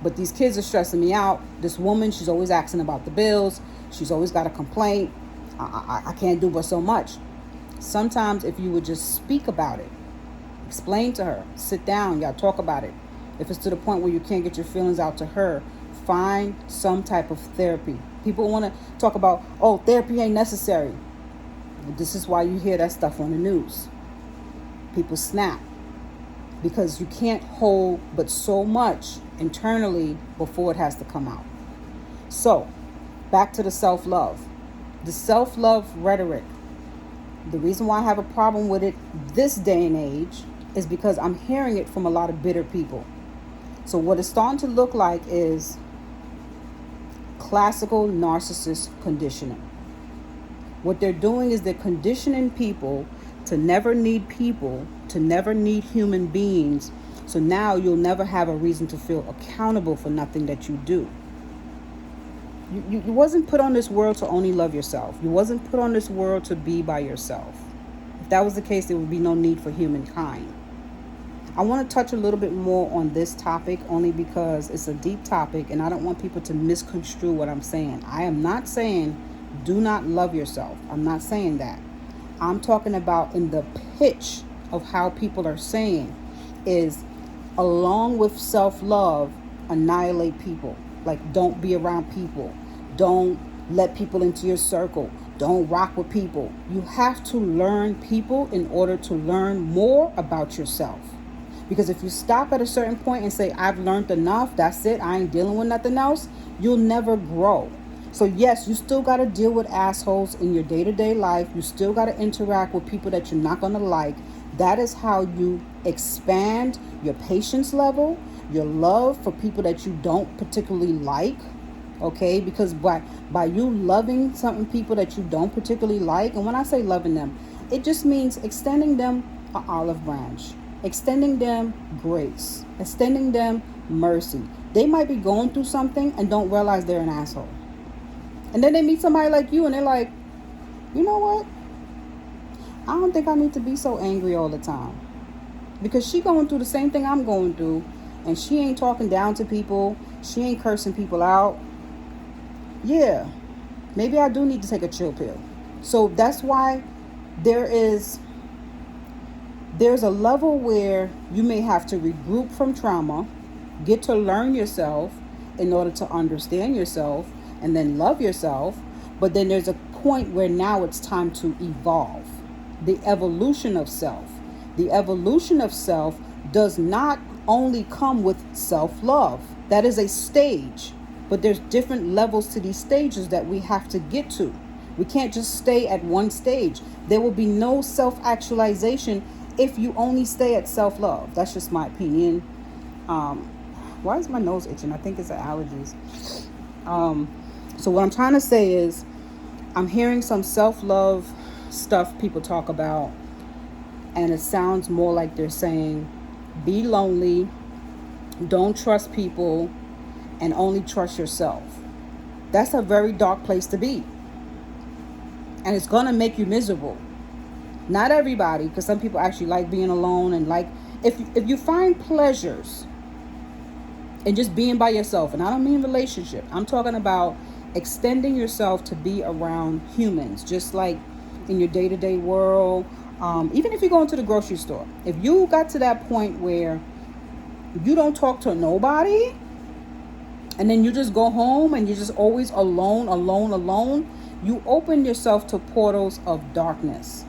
But these kids are stressing me out. This woman, she's always asking about the bills. She's always got a complaint. I can't do but so much. Sometimes if you would just speak about it, explain to her, sit down, y'all talk about it. If it's to the point where you can't get your feelings out to her, find some type of therapy. People want to talk about, oh, therapy ain't necessary. This is why you hear that stuff on the news. People snap because you can't hold but so much internally before it has to come out. So, back to the self-love. The self-love rhetoric. The reason why I have a problem with it this day and age is because I'm hearing it from a lot of bitter people. So what it's starting to look like is classical narcissist conditioning. What they're doing is they're conditioning people to never need people, to never need human beings. So now you'll never have a reason to feel accountable for nothing that you do. You wasn't put on this world to only love yourself. You wasn't put on this world to be by yourself. If that was the case, there would be no need for humankind. I want to touch a little bit more on this topic only because it's a deep topic and I don't want people to misconstrue what I'm saying. I am not saying do not love yourself. I'm not saying that. I'm talking about in the pitch of how people are saying is along with self-love, annihilate people. Like, don't be around people. Don't let people into your circle. Don't rock with people. You have to learn people in order to learn more about yourself. Because if you stop at a certain point and say, I've learned enough, that's it, I ain't dealing with nothing else, you'll never grow. So yes, you still got to deal with assholes in your day-to-day life. You still got to interact with people that you're not going to like. That is how you expand your patience level, your love for people that you don't particularly like, okay? Because by you loving certain people that you don't particularly like, and when I say loving them, it just means extending them an olive branch, extending them grace, extending them mercy. They might be going through something and don't realize they're an asshole. And then they meet somebody like you and they're like, you know what? I don't think I need to be so angry all the time. Because she going through the same thing I'm going through. And she ain't talking down to people. She ain't cursing people out. Yeah, maybe I do need to take a chill pill. So that's why there's a level where you may have to regroup from trauma, get to learn yourself in order to understand yourself, and then love yourself. But then there's a point where now it's time to evolve. The evolution of self. The evolution of self does not only come with self-love. That is a stage, but there's different levels to these stages that we have to get to. We can't just stay at one stage. There will be no self-actualization if you only stay at self-love. That's just my opinion. Why is my nose itching? I think it's the allergies. So what I'm trying to say is I'm hearing some self-love stuff people talk about, and it sounds more like they're saying be lonely, don't trust people, and only trust yourself. That's a very dark place to be. And it's going to make you miserable. Not everybody, because some people actually like being alone and like, if you find pleasures in just being by yourself, and I don't mean relationship, I'm talking about extending yourself to be around humans, just like in your day-to-day world. Even if you go into the grocery store, if you got to that point where you don't talk to nobody and then you just go home and you're just always alone, you open yourself to portals of darkness.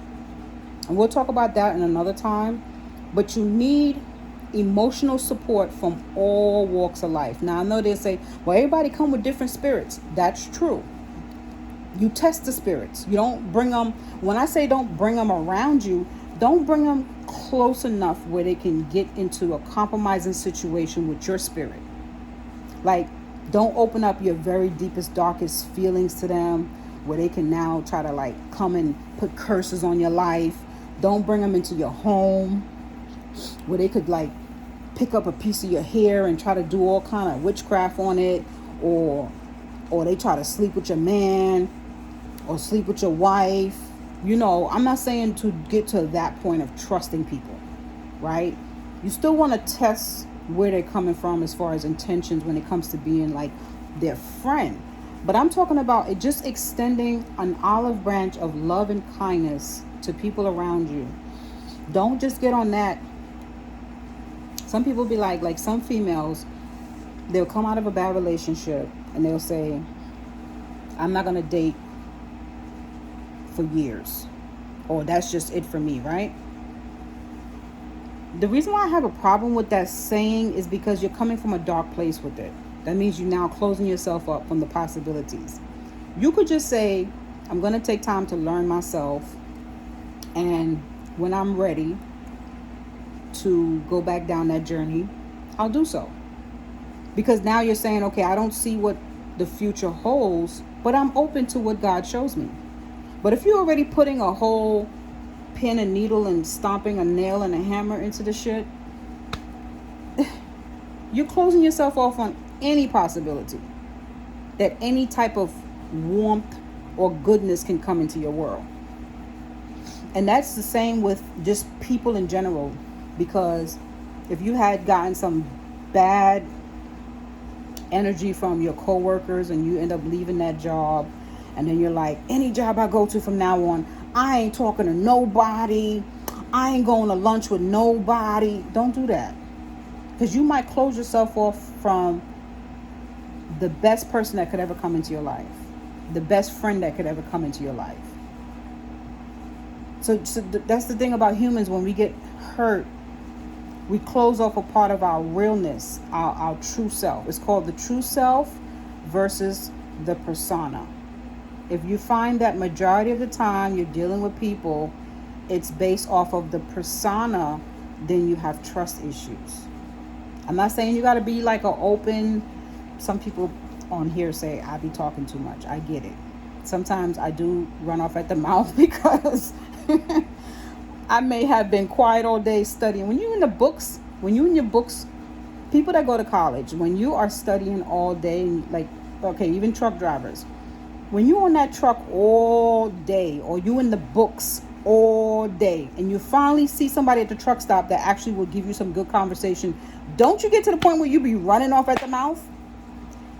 And we'll talk about that in another time. But you need emotional support from all walks of life. Now I know they say, well, everybody come with different spirits. That's true. You test the spirits. You don't bring them. When I say don't bring them around you, don't bring them close enough where they can get into a compromising situation with your spirit. Like, don't open up your very deepest, darkest feelings to them where they can now try to like come and put curses on your life. Don't bring them into your home where they could like pick up a piece of your hair and try to do all kind of witchcraft on it, or they try to sleep with your man or sleep with your wife. You know, I'm not saying to get to that point of trusting people, right? You still want to test where they're coming from as far as intentions when it comes to being like their friend. But I'm talking about it just extending an olive branch of love and kindness to people around you. Don't just get on that. Some people be like some females, they'll come out of a bad relationship and they'll say, I'm not going to date for years. Or that's just it for me, right? The reason why I have a problem with that saying is because you're coming from a dark place with it. That means you're now closing yourself up from the possibilities. You could just say, I'm going to take time to learn myself. And when I'm ready to go back down that journey, I'll do so. Because now you're saying, okay, I don't see what the future holds, but I'm open to what God shows me. But if you're already putting a whole pin and needle and stomping a nail and a hammer into the shit, you're closing yourself off on any possibility that any type of warmth or goodness can come into your world. And that's the same with just people in general. Because if you had gotten some bad energy from your coworkers and you end up leaving that job, and then you're like, any job I go to from now on, I ain't talking to nobody, I ain't going to lunch with nobody. Don't do that. Because you might close yourself off from the best person that could ever come into your life, the best friend that could ever come into your life. So that's the thing about humans. When we get hurt, we close off a part of our realness, our true self. It's called the true self versus the persona. If you find that majority of the time you're dealing with people, it's based off of the persona, then you have trust issues. I'm not saying you got to be like an open. Some people on here say I be talking too much. I get it. Sometimes I do run off at the mouth because I may have been quiet all day studying. When you're in your books, people that go to college, when you are studying all day, like, okay, even truck drivers, when you're on that truck all day, or you in the books all day, and you finally see somebody at the truck stop that actually will give you some good conversation, don't you get to the point where you be running off at the mouth?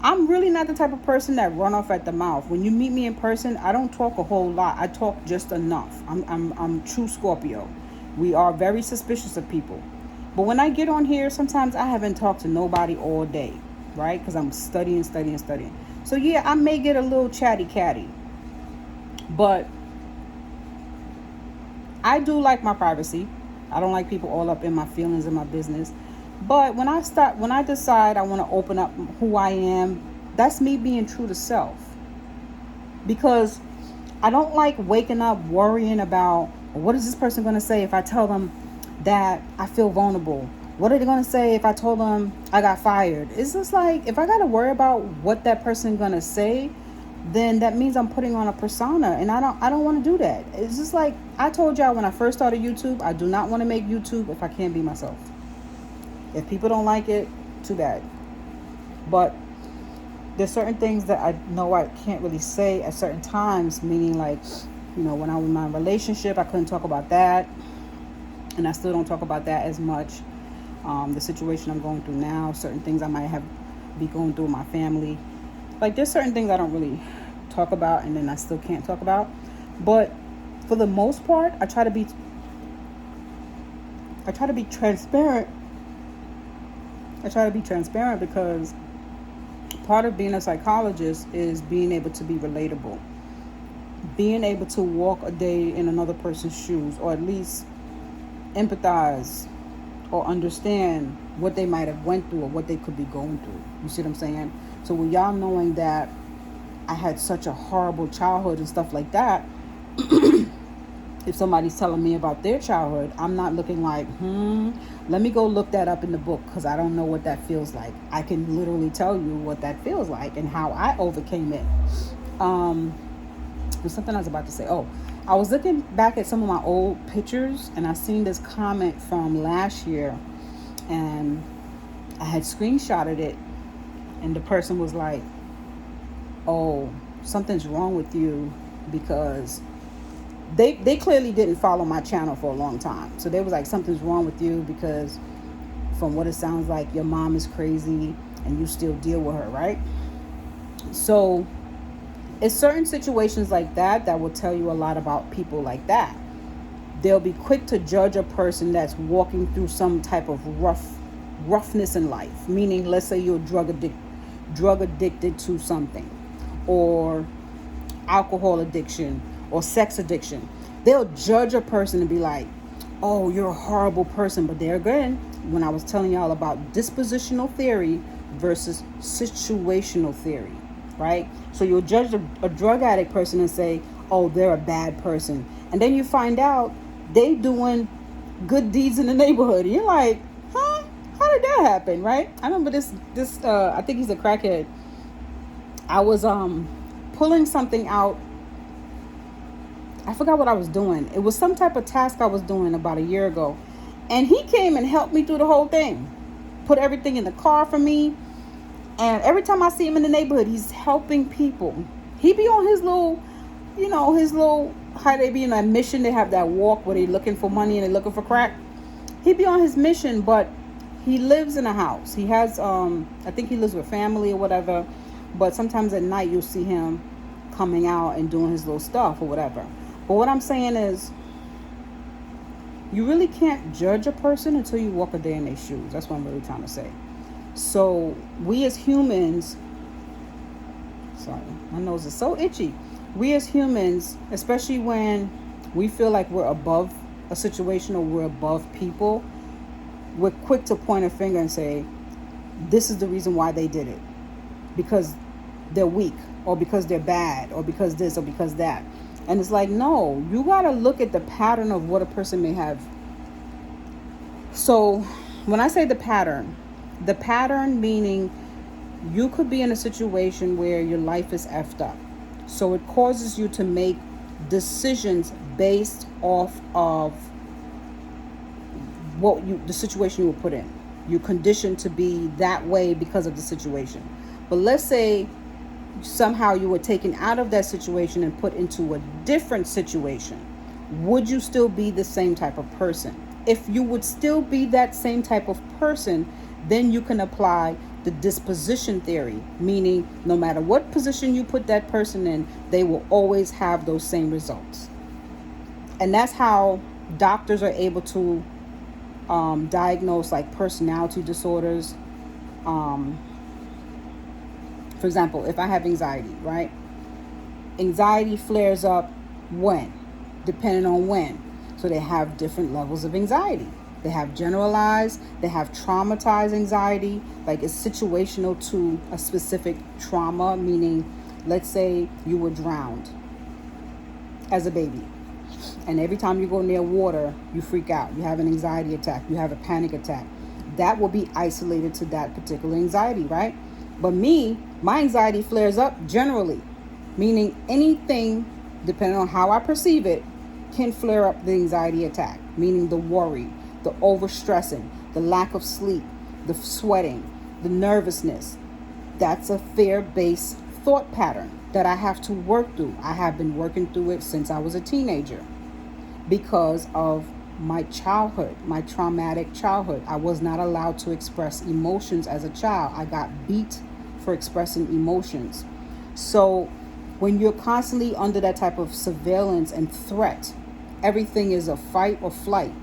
I'm really not the type of person that run off at the mouth. When you meet me in person, I don't talk a whole lot. I talk just enough. I'm true Scorpio. We are very suspicious of people. But when I get on here, sometimes I haven't talked to nobody all day, right? Because I'm studying. So yeah, I may get a little chatty catty. But I do like my privacy. I don't like people all up in my feelings and my business. But when I decide I want to open up who I am, that's me being true to self. Because I don't like waking up worrying about, what is this person going to say if I tell them that I feel vulnerable? What are they going to say if I told them I got fired? It's just like, if I got to worry about what that person going to say, then that means I'm putting on a persona, and I don't want to do that. It's just like I told y'all when I first started YouTube, I do not want to make YouTube if I can't be myself. If people don't like it, too bad. But there's certain things that I know I can't really say at certain times, meaning like, when I was in my relationship, I couldn't talk about that. And I still don't talk about that as much. The situation I'm going through now, certain things I might be going through with my family. Like, there's certain things I don't really talk about, and then I still can't talk about. But for the most part, I try to be transparent. I try to be transparent because part of being a psychologist is being able to be relatable. Being able to walk a day in another person's shoes, or at least empathize, or understand what they might have went through or what they could be going through. You see what I'm saying? So with y'all knowing that I had such a horrible childhood and stuff like that, if somebody's telling me about their childhood, I'm not looking like, let me go look that up in the book because I don't know what that feels like. I can literally tell you what that feels like and how I overcame it. There's something I was about to say. Oh, I was looking back at some of my old pictures and I seen this comment from last year and I had screenshotted it and the person was like, oh, something's wrong with you because they clearly didn't follow my channel for a long time. So they was like, something's wrong with you because from what it sounds like, your mom is crazy and you still deal with her, right? So it's certain situations like that will tell you a lot about people like that. They'll be quick to judge a person that's walking through some type of roughness in life. Meaning, let's say you're drug addicted to something, or alcohol addiction, or sex addiction. They'll judge a person and be like, oh, you're a horrible person. But there again, when I was telling y'all about dispositional theory versus situational theory, right? So you'll judge a drug addict person and say, oh, they're a bad person. And then you find out they doing good deeds in the neighborhood. And you're like, huh? How did that happen, right? I remember this I think he's a crackhead. I was pulling something out. I forgot what I was doing. It was some type of task I was doing about a year ago. And he came and helped me through the whole thing. Put everything in the car for me. And every time I see him in the neighborhood, he's helping people. He be on his little, how they be in that mission. They have that walk where they looking for money and they looking for crack. He be on his mission, but he lives in a house. He has, I think he lives with family or whatever. But sometimes at night you'll see him coming out and doing his little stuff or whatever. But what I'm saying is, you really can't judge a person until you walk a day in their shoes. That's what I'm really trying to say. So we as humans, sorry, my nose is so itchy. We as humans, especially when we feel like we're above a situation or we're above people, we're quick to point a finger and say, this is the reason why they did it. Because they're weak, or because they're bad, or because this, or because that. And it's like, no, you got to look at the pattern of what a person may have. So when I say the pattern meaning you could be in a situation where your life is effed up. So it causes you to make decisions based off of the situation you were put in. You're conditioned to be that way because of the situation. But let's say somehow you were taken out of that situation and put into a different situation. Would you still be the same type of person? If you would still be that same type of person, then you can apply the disposition theory, meaning no matter what position you put that person in, they will always have those same results. And that's how doctors are able to diagnose like personality disorders. For example, if I have anxiety, right? Anxiety flares up when? Depending on when. So they have different levels of anxiety. They have generalized, they have traumatized anxiety, like it's situational to a specific trauma, meaning let's say you were drowned as a baby. And every time you go near water, you freak out. You have an anxiety attack. You have a panic attack. That will be isolated to that particular anxiety, right? But my anxiety flares up generally, meaning anything, depending on how I perceive it, can flare up the anxiety attack, meaning the worry, the overstressing, the lack of sleep, the sweating, the nervousness. That's a fear-based thought pattern that I have to work through. I have been working through it since I was a teenager because of my childhood, my traumatic childhood. I was not allowed to express emotions as a child. I got beat for expressing emotions. So when you're constantly under that type of surveillance and threat, everything is a fight or flight.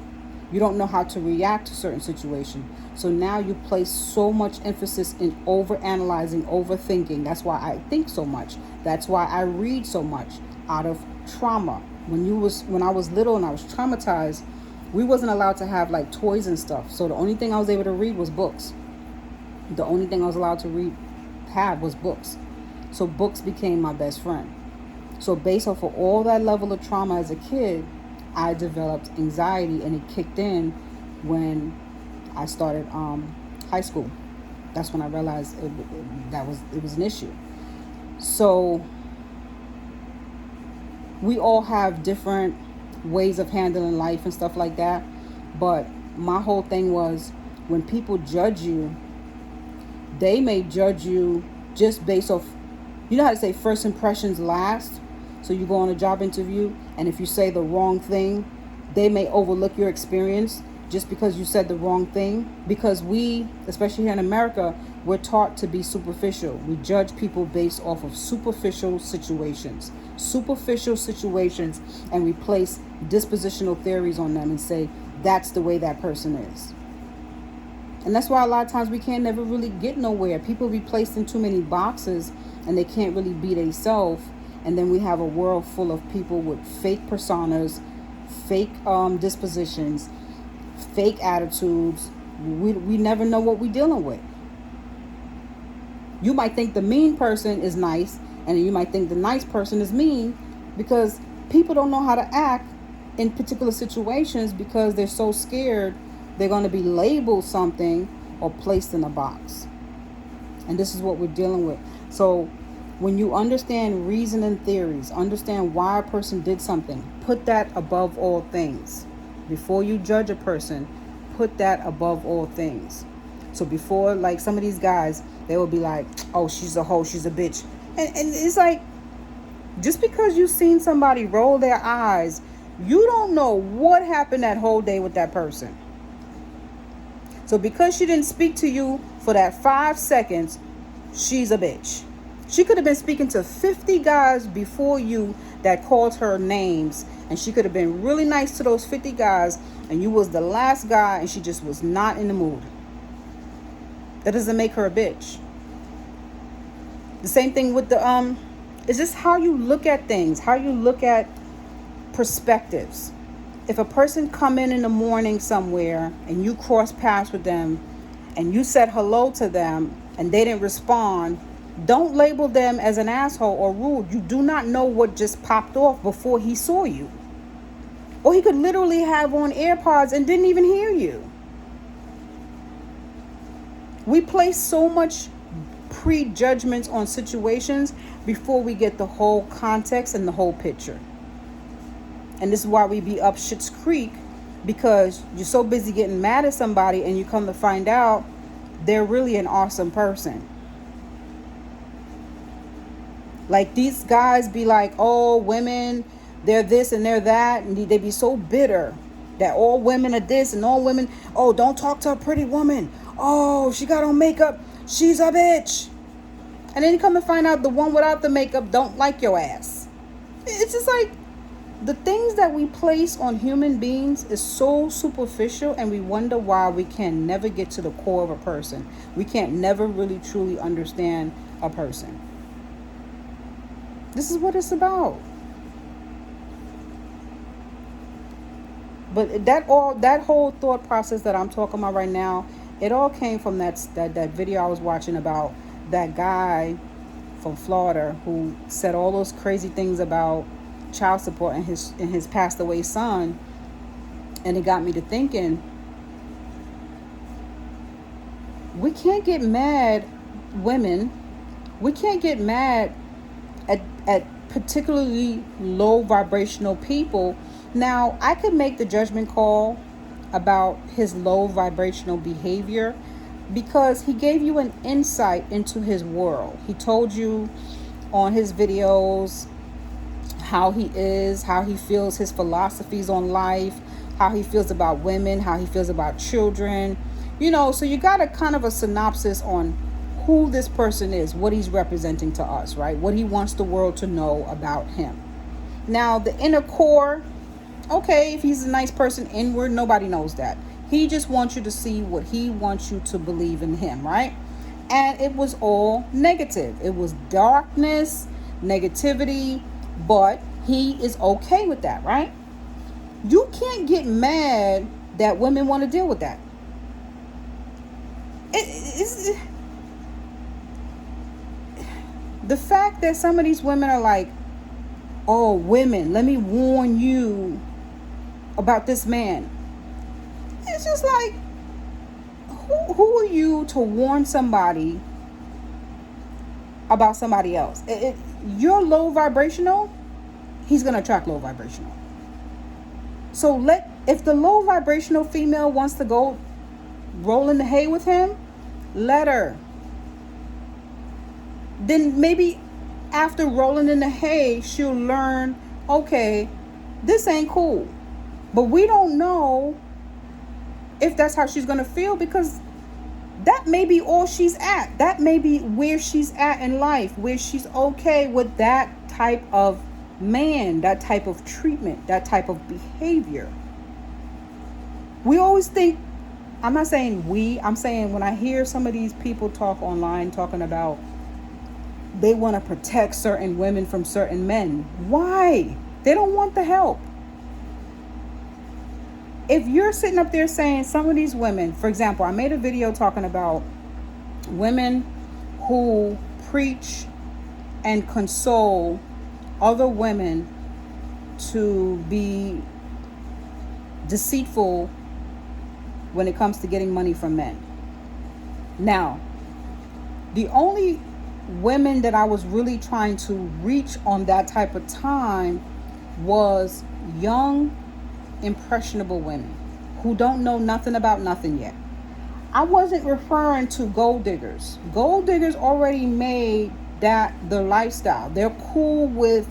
You don't know how to react to certain situations. So now you place so much emphasis in overanalyzing, overthinking. That's why I think so much. That's why I read so much out of trauma. When I was little and I was traumatized, We wasn't allowed to have like toys and stuff. So the only thing I was able to read was books. The only thing I was allowed to have was books. So books became my best friend. So based off of all that level of trauma as a kid, I developed anxiety, and it kicked in when I started high school. That's when I realized it was an issue. So we all have different ways of handling life and stuff like that. But my whole thing was, when people judge you, they may judge you just based off, you know how to say first impressions last? So you go on a job interview, and if you say the wrong thing, they may overlook your experience just because you said the wrong thing. Because we, especially here in America, we're taught to be superficial. We judge people based off of superficial situations, and we place dispositional theories on them and say that's the way that person is. And that's why a lot of times we can't never really get nowhere. People be placed in too many boxes, and they can't really be themselves. And then we have a world full of people with fake personas, fake dispositions, fake attitudes. We never know what we're dealing with. You might think the mean person is nice, and you might think the nice person is mean, because people don't know how to act in particular situations because they're so scared they're going to be labeled something or placed in a box. And this is what we're dealing with. So when you understand reason and theories, understand why a person did something, put that above all things. Before you judge a person, put that above all things. So before, like some of these guys, they will be like, oh, she's a hoe, she's a bitch. And it's like, just because you've seen somebody roll their eyes, you don't know what happened that whole day with that person. So because she didn't speak to you for that 5 seconds, she's a bitch. She could have been speaking to 50 guys before you that called her names, and she could have been really nice to those 50 guys, and you was the last guy, and she just was not in the mood. That doesn't make her a bitch. The same thing with the it's just how you look at things, how you look at perspectives. If a person come in the morning somewhere and you cross paths with them and you said hello to them and they didn't respond, don't label them as an asshole or rude. You do not know what just popped off before he saw you. Or he could literally have on AirPods and didn't even hear you. We place so much prejudgments on situations before we get the whole context and the whole picture. And this is why we be up Schitt's Creek, because you're so busy getting mad at somebody and you come to find out they're really an awesome person. Like these guys be like, oh, women, they're this and they're that. And they be so bitter that all women are this and all women, oh, don't talk to a pretty woman. Oh, she got on makeup. She's a bitch. And then you come to find out the one without the makeup don't like your ass. It's just like, the things that we place on human beings is so superficial, and we wonder why we can never get to the core of a person. We can't never really truly understand a person. This is what it's about. But that whole thought process that I'm talking about right now, it all came from that video I was watching about that guy from Florida who said all those crazy things about child support and his passed away son. And it got me to thinking, we can't get mad, women, we can't get mad at particularly low vibrational people. Now, I could make the judgment call about his low vibrational behavior because he gave you an insight into his world. He told you on his videos how he is, how he feels, his philosophies on life, how he feels about women, how he feels about children. You know, so you got a kind of a synopsis on who this person is, what he's representing to us, right? What he wants the world to know about him. Now, the inner core, okay, if he's a nice person inward, nobody knows that. He just wants you to see what he wants you to believe in him, right? And it was all negative. It was darkness, negativity, but he is okay with that, right? You can't get mad that women want to deal with that. It's the fact that some of these women are like, oh, women, let me warn you about this man. It's just like, who are you to warn somebody about somebody else? You're low vibrational, he's going to attract low vibrational. So if the low vibrational female wants to go roll in the hay with him, let her. Then maybe after rolling in the hay, she'll learn, okay, this ain't cool. But we don't know if that's how she's going to feel, because that may be all she's at. That may be where she's at in life, where she's okay with that type of man, that type of treatment, that type of behavior. We always think, I'm not saying I'm saying when I hear some of these people talk online talking about they want to protect certain women from certain men. Why? They don't want the help. If you're sitting up there saying some of these women, for example, I made a video talking about women who preach and console other women to be deceitful when it comes to getting money from men. Now, the only women that I was really trying to reach on that type of time was young, impressionable women who don't know nothing about nothing yet. I wasn't referring to gold diggers. Gold diggers already made that their lifestyle. They're cool with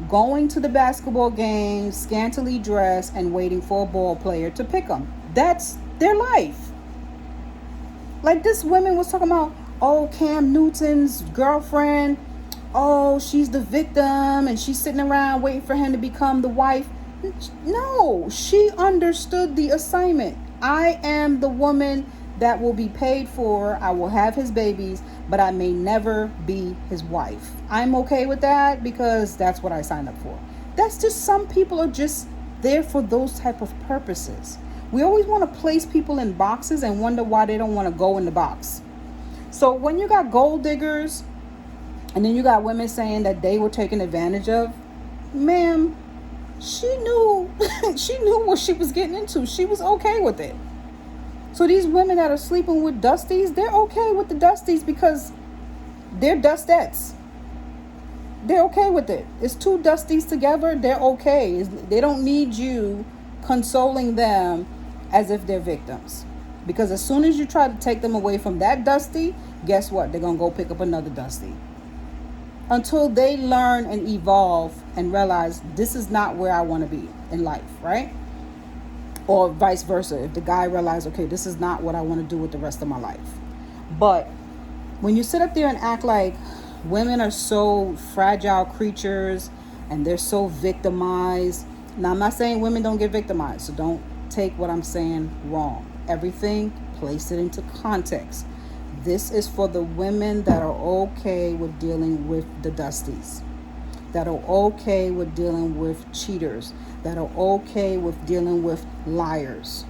going to the basketball games, scantily dressed, and waiting for a ball player to pick them. That's their life. Like this woman was talking about, oh, Cam Newton's girlfriend, oh, she's the victim and she's sitting around waiting for him to become the wife. No, she understood the assignment. I am the woman that will be paid for. I will have his babies, but I may never be his wife. I'm okay with that because that's what I signed up for. That's just, some people are just there for those type of purposes. We always want to place people in boxes and wonder why they don't want to go in the box. So when you got gold diggers and then you got women saying that they were taken advantage of, ma'am, she knew what she was getting into. She was okay with it. So these women that are sleeping with dusties, they're okay with the dusties because they're dustettes. They're okay with it. It's two dusties together. They're okay. They don't need you consoling them as if they're victims. Because as soon as you try to take them away from that dusty, guess what? They're going to go pick up another dusty. Until they learn and evolve and realize this is not where I want to be in life, right? Or vice versa. If the guy realizes, okay, this is not what I want to do with the rest of my life. But when you sit up there and act like women are so fragile creatures and they're so victimized. Now, I'm not saying women don't get victimized, so don't take what I'm saying wrong. Everything, place it into context. This is for the women that are okay with dealing with the dusties, that are okay with dealing with cheaters, that are okay with dealing with liars.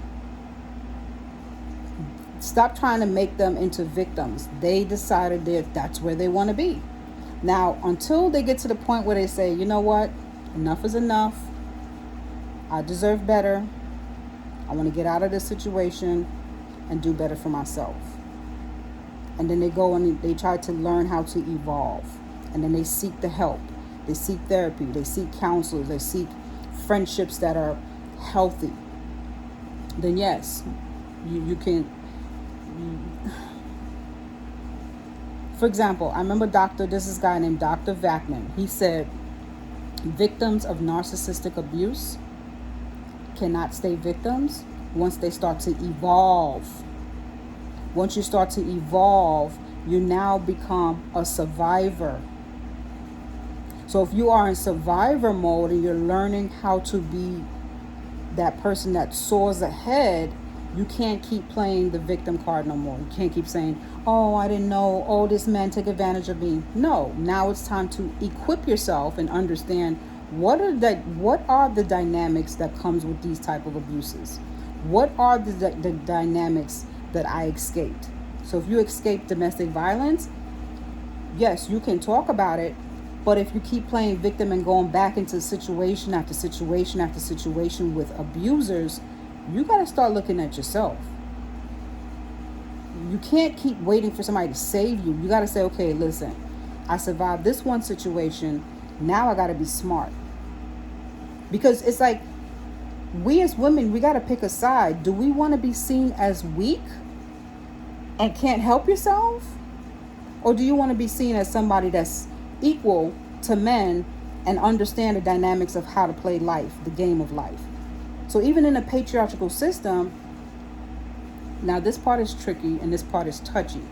Stop trying to make them into victims. They decided that that's where they want to be. Now, until they get to the point where they say, you know what, enough is enough. I deserve better. I want to get out of this situation and do better for myself. And then they go and they try to learn how to evolve. And then they seek the help. They seek therapy. They seek counselors. They seek friendships that are healthy. Then yes, you can. For example, I remember this guy named Dr. Vakman. He said, victims of narcissistic abuse cannot stay victims once they start to evolve. Once you start to evolve, you now become a survivor. So if you are in survivor mode and you're learning how to be that person that soars ahead, you can't keep playing the victim card no more. You can't keep saying, oh, I didn't know, oh, this man took advantage of me. No, now it's time to equip yourself and understand What are the dynamics that comes with these type of abuses? What are the dynamics that I escaped? So if you escape domestic violence, yes, you can talk about it, but if you keep playing victim and going back into situation after situation after situation with abusers, you got to start looking at yourself. You can't keep waiting for somebody to save you. You got to say, okay, listen, I survived this one situation. Now I got to be smart. Because it's like, we as women, we got to pick a side. Do we want to be seen as weak and can't help yourself? Or do you want to be seen as somebody that's equal to men and understand the dynamics of how to play life, the game of life? So even in a patriarchal system, now this part is tricky and this part is touchy.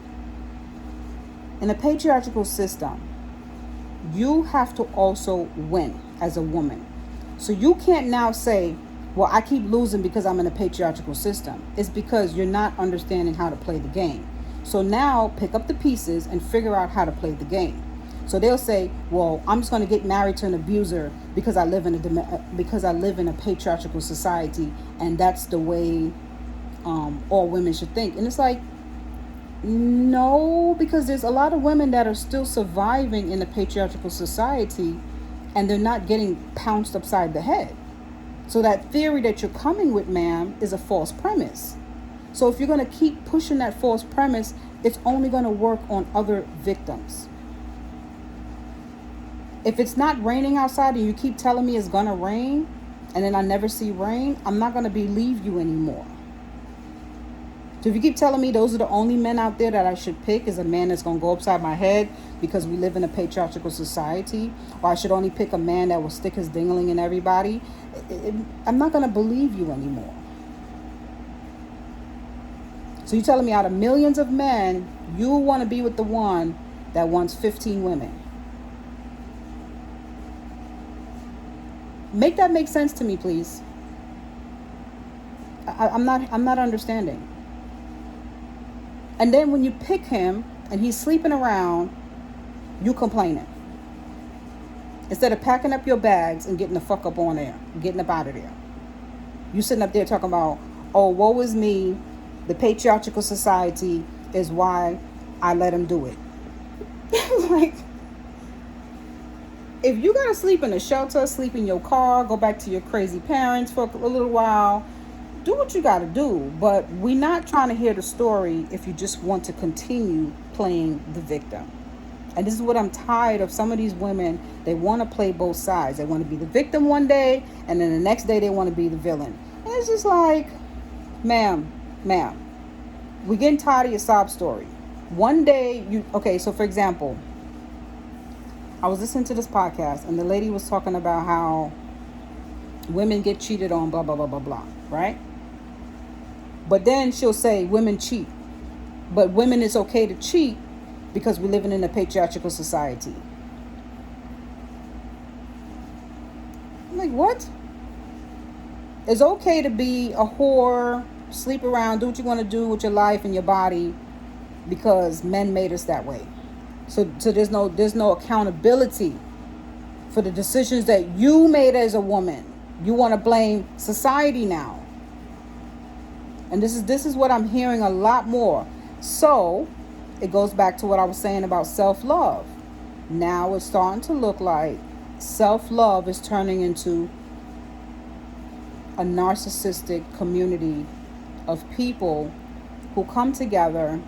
In a patriarchal system, you have to also win as a woman. So you can't now say, well, I keep losing because I'm in a patriarchal system. It's because you're not understanding how to play the game. So now pick up the pieces and figure out how to play the game. So they'll say, well, I'm just going to get married to an abuser because I live in a patriarchal society, and that's the way all women should think. And it's like, no, because there's a lot of women that are still surviving in the patriarchal society and they're not getting pounced upside the head. So that theory that you're coming with, ma'am, is a false premise. So if you're going to keep pushing that false premise, it's only going to work on other victims. If it's not raining outside and you keep telling me it's going to rain and then I never see rain, I'm not going to believe you anymore. So if you keep telling me those are the only men out there that I should pick is a man that's going to go upside my head because we live in a patriarchal society, or I should only pick a man that will stick his dingling in everybody, I'm not going to believe you anymore. So you're telling me out of millions of men, you want to be with the one that wants 15 women. Make that make sense to me, please. I'm not understanding. And then when you pick him and he's sleeping around, you complaining. Instead of packing up your bags and getting the fuck up on there, getting up out of there. You sitting up there talking about, oh, woe is me. The patriarchal society is why I let him do it. Like, if you gotta sleep in a shelter, sleep in your car, go back to your crazy parents for a little while, do what you gotta do. But we're not trying to hear the story if you just want to continue playing the victim. And this is what I'm tired of. Some of these women, they want to play both sides. They want to be the victim one day, and then the next day they want to be the villain. And it's just like, ma'am, we're getting tired of your sob story. One day, so for example, I was listening to this podcast, and the lady was talking about how women get cheated on, blah, blah, blah, blah, blah, right? But then she'll say women cheat. But women, it's okay to cheat because we're living in a patriarchal society. I'm like, what? It's okay to be a whore, sleep around, do what you want to do with your life and your body because men made us that way. So there's no accountability for the decisions that you made as a woman. You want to blame society now. And this is what I'm hearing a lot more. So it goes back to what I was saying about self-love. Now it's starting to look like self-love is turning into a narcissistic community of people who come together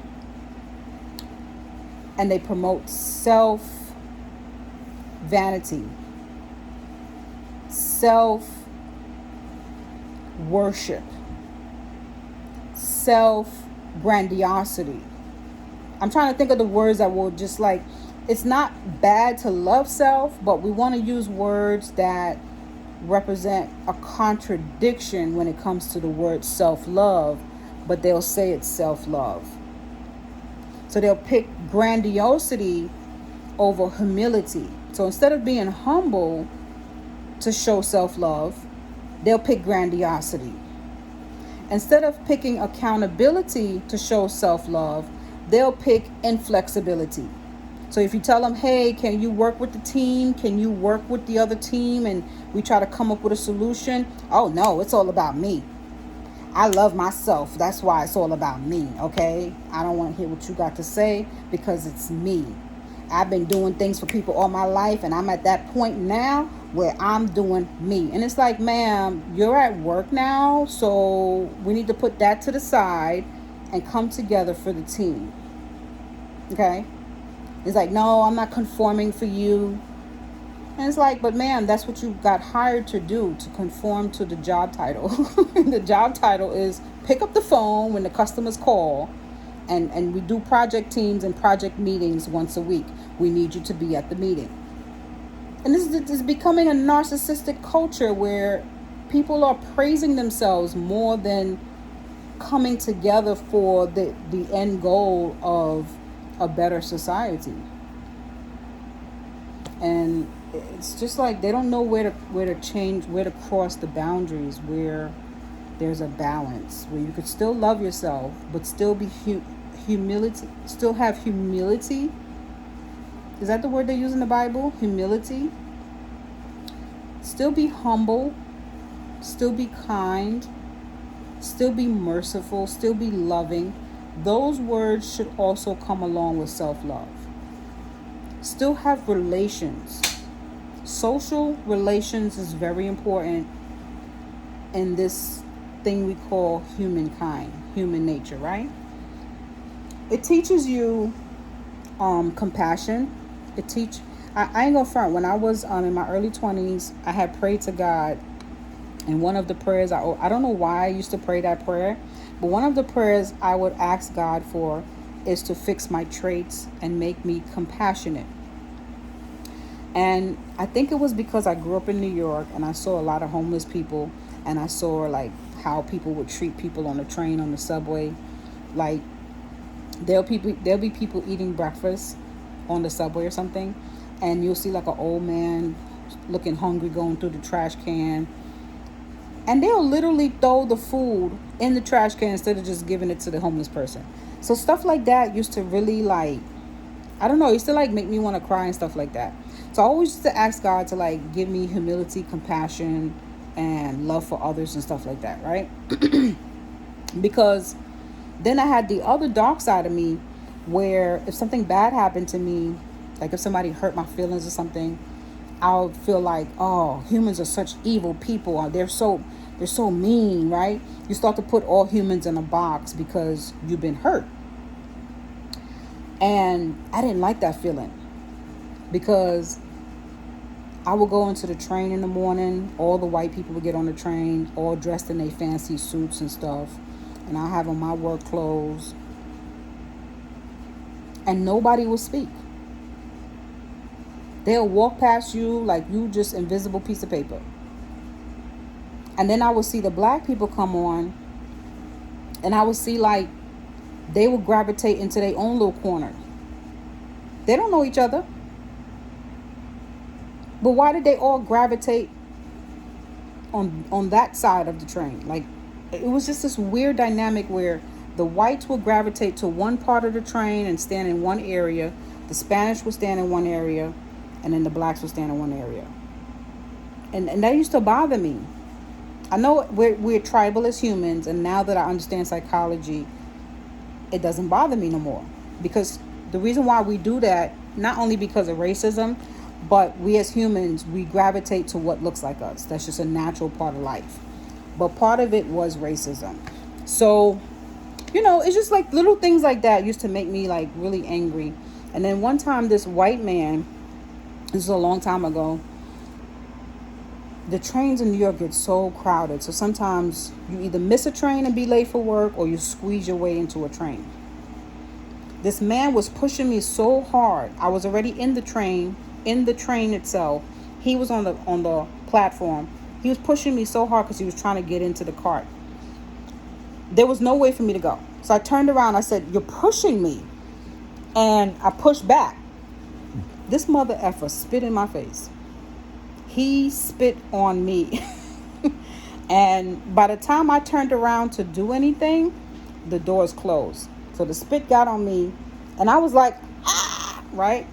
and they promote self-vanity, self-worship, self-grandiosity. I'm trying to think of the words that will just like, it's not bad to love self, but we want to use words that represent a contradiction when it comes to the word self-love, but they'll say it's self-love. So they'll pick grandiosity over humility. So instead of being humble to show self-love, they'll pick grandiosity. Instead of picking accountability to show self-love, they'll pick inflexibility. So if you tell them, hey, can you work with the team? Can you work with the other team? And we try to come up with a solution. Oh, no, it's all about me. I love myself. That's why it's all about me, okay? I don't want to hear what you got to say because it's me. I've been doing things for people all my life, and I'm at that point now where I'm doing me. And it's like, ma'am, you're at work now, so we need to put that to the side and come together for the team, okay? It's like, no, I'm not conforming for you. And it's like, but ma'am, that's what you got hired to do, to conform to the job title. The job title is pick up the phone when the customers call, and we do project teams and project meetings once a week. We need you to be at the meeting. And this is becoming a narcissistic culture where people are praising themselves more than coming together for the end goal of a better society. And it's just like they don't know where to change, where to cross the boundaries, where there's a balance, where you could still love yourself but still be humility, still have humility. Is that the word they use in the Bible? Humility. Still be humble, still be kind, still be merciful, still be loving. Those words should also come along with self-love. Still have relations. Social relations is very important in this thing we call humankind, human nature, right? It teaches you compassion. I ain't gonna front. When I was in my early 20s, I had prayed to God, and one of the prayers, I don't know why I used to pray that prayer, but one of the prayers I would ask God for is to fix my traits and make me compassionate. And I think it was because I grew up in New York and I saw a lot of homeless people, and I saw like how people would treat people on the train, on the subway. Like there'll be people eating breakfast on the subway or something, and you'll see like an old man looking hungry going through the trash can, and they'll literally throw the food in the trash can instead of just giving it to the homeless person. So stuff like that used to really, like, I don't know, it used to like make me want to cry and stuff like that. So I always used to ask God to like give me humility, compassion, and love for others and stuff like that, right? Because then I had the other dark side of me where if something bad happened to me, like if somebody hurt my feelings or something, I would feel like, oh, humans are such evil people. They're so mean, right? You start to put all humans in a box because you've been hurt. And I didn't like that feeling, because I would go into the train in the morning. All the white people would get on the train, all dressed in their fancy suits and stuff. And I have on my work clothes. And nobody will speak. They'll walk past you like you just invisible piece of paper. And then I would see the black people come on, and I would see like they would gravitate into their own little corner. They don't know each other. But why did they all gravitate on that side of the train? Like, it was just this weird dynamic where the whites would gravitate to one part of the train and stand in one area. The Spanish would stand in one area, and then the blacks would stand in one area. And that used to bother me. I know we're tribal as humans, and now that I understand psychology, it doesn't bother me no more. Because the reason why we do that, not only because of racism, but we as humans, we gravitate to what looks like us. That's just a natural part of life. But part of it was racism. So, it's just like little things like that used to make me like really angry. And then one time this white man, this is a long time ago, the trains in New York get so crowded. So sometimes you either miss a train and be late for work, or you squeeze your way into a train. This man was pushing me so hard. I was already in the train itself. He was on the platform. He was pushing me so hard because he was trying to get into the cart. There was no way for me to go. So I turned around. I said, "You're pushing me." And I pushed back. This mother effer spit in my face. He spit on me. And by the time I turned around to do anything, the doors closed. So the spit got on me, and I was like, ah, right?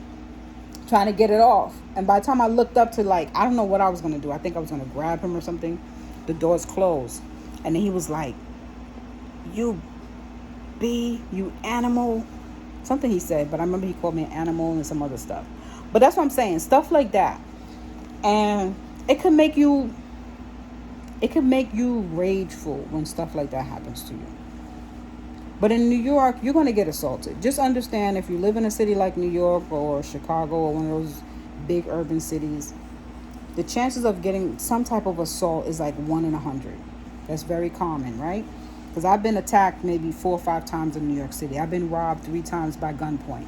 trying to get it off. And by the time I looked up to, like, I don't know what I was going to do. I think I was going to grab him or something. The door's closed. And then he was like, you you animal. Something he said, but I remember he called me an animal and some other stuff. But that's what I'm saying. Stuff like that. And it could make you rageful when stuff like that happens to you. But in New York, you're going to get assaulted. Just understand, if you live in a city like New York or Chicago or one of those big urban cities, the chances of getting some type of assault is like 1 in 100. That's very common, right? Because I've been attacked maybe 4 or 5 times in New York City. I've been robbed 3 times by gunpoint.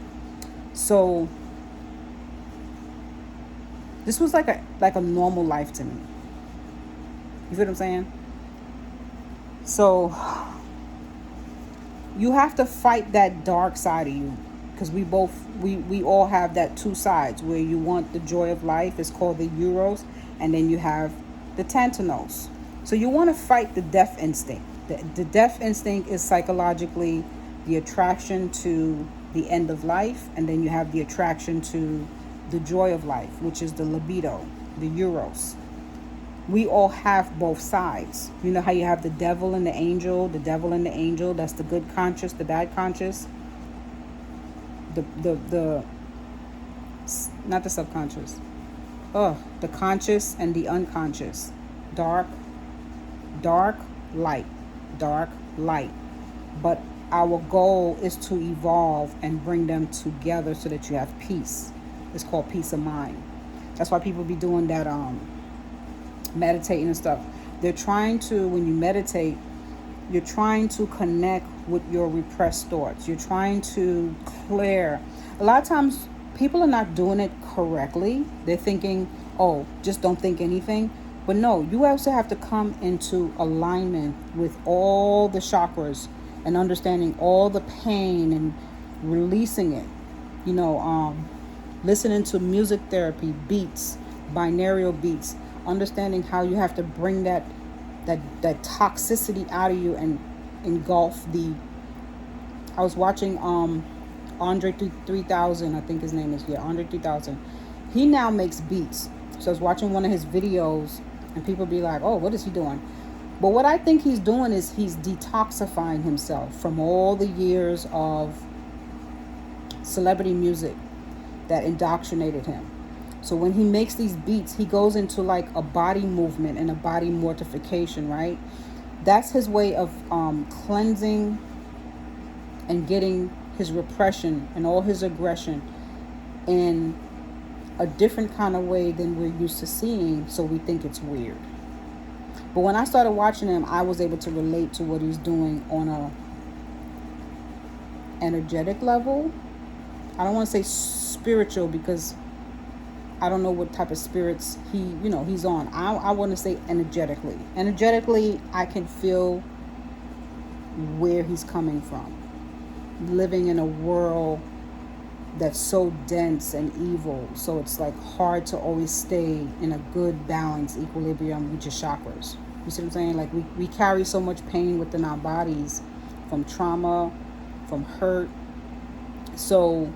So this was like a normal life to me. You feel what I'm saying? So you have to fight that dark side of you, because we all have that 2 sides, where you want the joy of life. It's called the Euros, and then you have the Tantanos. So you want to fight the death instinct. The death instinct is psychologically the attraction to the end of life, and then you have the attraction to the joy of life, which is the libido, the Euros. We all have both sides. You know how you have the devil and the angel? The devil and the angel, that's the good conscious, the bad conscious. The not the subconscious. The conscious and the unconscious. Dark, light. Dark, light. But our goal is to evolve and bring them together so that you have peace. It's called peace of mind. That's why people be doing that meditating and stuff. They're trying to, when you meditate, you're trying to connect with your repressed thoughts. You're trying to clear. A lot of times people are not doing it correctly. They're thinking, oh, just don't think anything. But no, you also have to come into alignment with all the chakras and understanding all the pain and releasing it. Listening to music therapy, beats, binaural beats, understanding how you have to bring that toxicity out of you and engulf the. I was watching Andre 3000, I think his name is, Andre 3000. He now makes beats. So I was watching one of his videos, and people be like, oh, what is he doing? But what I think he's doing is he's detoxifying himself from all the years of celebrity music that indoctrinated him. So when he makes these beats, he goes into like a body movement and a body mortification, right? That's his way of cleansing and getting his repression and all his aggression in a different kind of way than we're used to seeing, so we think it's weird. But when I started watching him, I was able to relate to what he's doing on a energetic level. I don't want to say spiritual, because I don't know what type of spirits he's on. I want to say energetically. Energetically, I can feel where he's coming from. Living in a world that's so dense and evil, so it's like hard to always stay in a good balance, equilibrium with your chakras. You see what I'm saying? Like we carry so much pain within our bodies from trauma, from hurt. So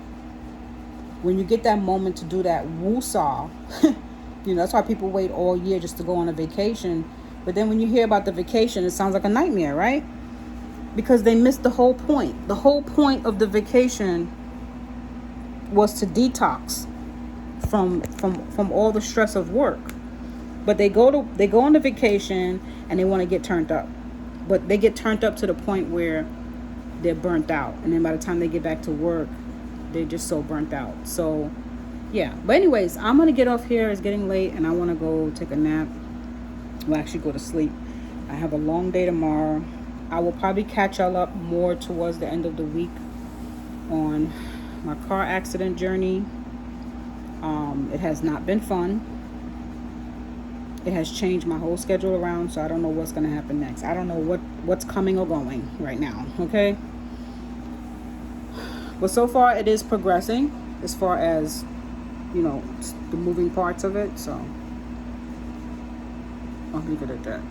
when you get that moment to do that woosah, that's why people wait all year just to go on a vacation. But then when you hear about the vacation, it sounds like a nightmare, right? Because they missed the whole point. The whole point of the vacation was to detox from all the stress of work. But they go on the vacation and they want to get turned up. But they get turned up to the point where they're burnt out. And then by the time they get back to work, they're just so burnt out. So, yeah. But anyways, I'm going to get off here. It's getting late and I want to go take a nap. Well, actually go to sleep. I have a long day tomorrow. I will probably catch y'all up more towards the end of the week on my car accident journey. It has not been fun. It has changed my whole schedule around, so I don't know what's going to happen next. I don't know what's coming or going right now, okay? But so far, it is progressing as far as, the moving parts of it, so I'll leave it at that.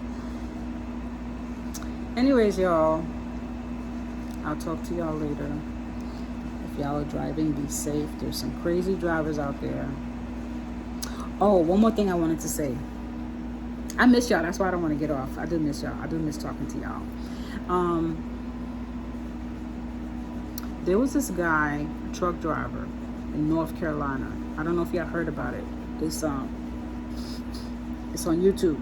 Anyways, y'all, I'll talk to y'all later. If y'all are driving, be safe. There's some crazy drivers out there. Oh, one more thing I wanted to say. I miss y'all. That's why I don't want to get off. I do miss y'all. I do miss talking to y'all. There was this guy, a truck driver in North Carolina. I don't know if y'all heard about it. It's on YouTube.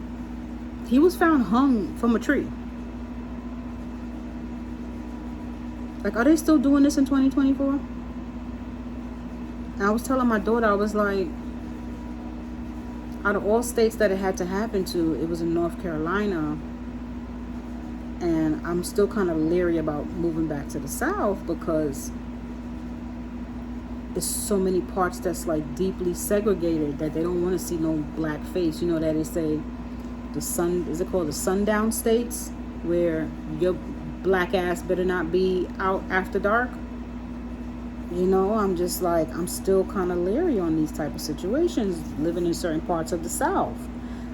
He was found hung from a tree. Like, are they still doing this in 2024? And I was telling my daughter, I was like, out of all states that it had to happen to, it was in North Carolina. And I'm still kind of leery about moving back to the South because there's so many parts that's like deeply segregated that they don't want to see no black face. You know that they say is it called the sundown states, where your black ass better not be out after dark? You know, I'm just like, I'm still kind of leery on these type of situations living in certain parts of the South.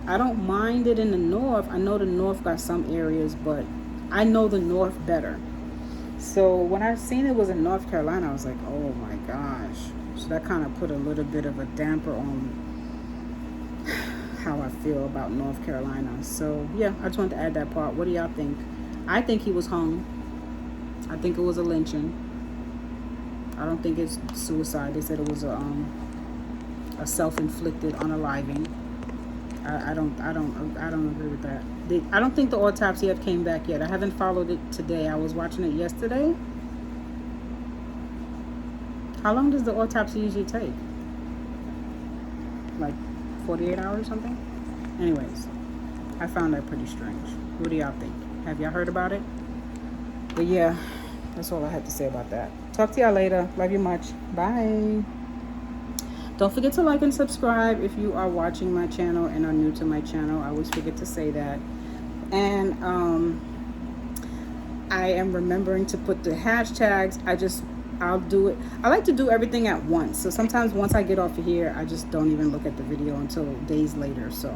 I don't mind it in the North. I know the North got some areas, but I know the North better. So when I seen it was in North Carolina, I was like, oh my gosh. So that kind of put a little bit of a damper on how I feel about North Carolina. So yeah, I just wanted to add that part. What do y'all think? I think he was hung. I think it was a lynching. I don't think it's suicide. They said it was a self-inflicted unaliving. I don't agree with that. I don't think the autopsy have came back yet. I haven't followed it today. I was watching it yesterday. How long does the autopsy usually take? Like 48 hours or something? Anyways, I found that pretty strange. What do y'all think? Have y'all heard about it? But yeah, that's all I had to say about that. Talk to y'all later. Love you much. Bye. Don't forget to like and subscribe if you are watching my channel and are new to my channel. I always forget to say that. And I am remembering to put the hashtags. I'll do it. I like to do everything at once. So sometimes once I get off of here, I just don't even look at the video until days later. So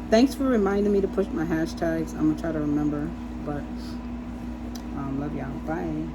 thanks for reminding me to push my hashtags. I'm going to try to remember. But love y'all. Bye.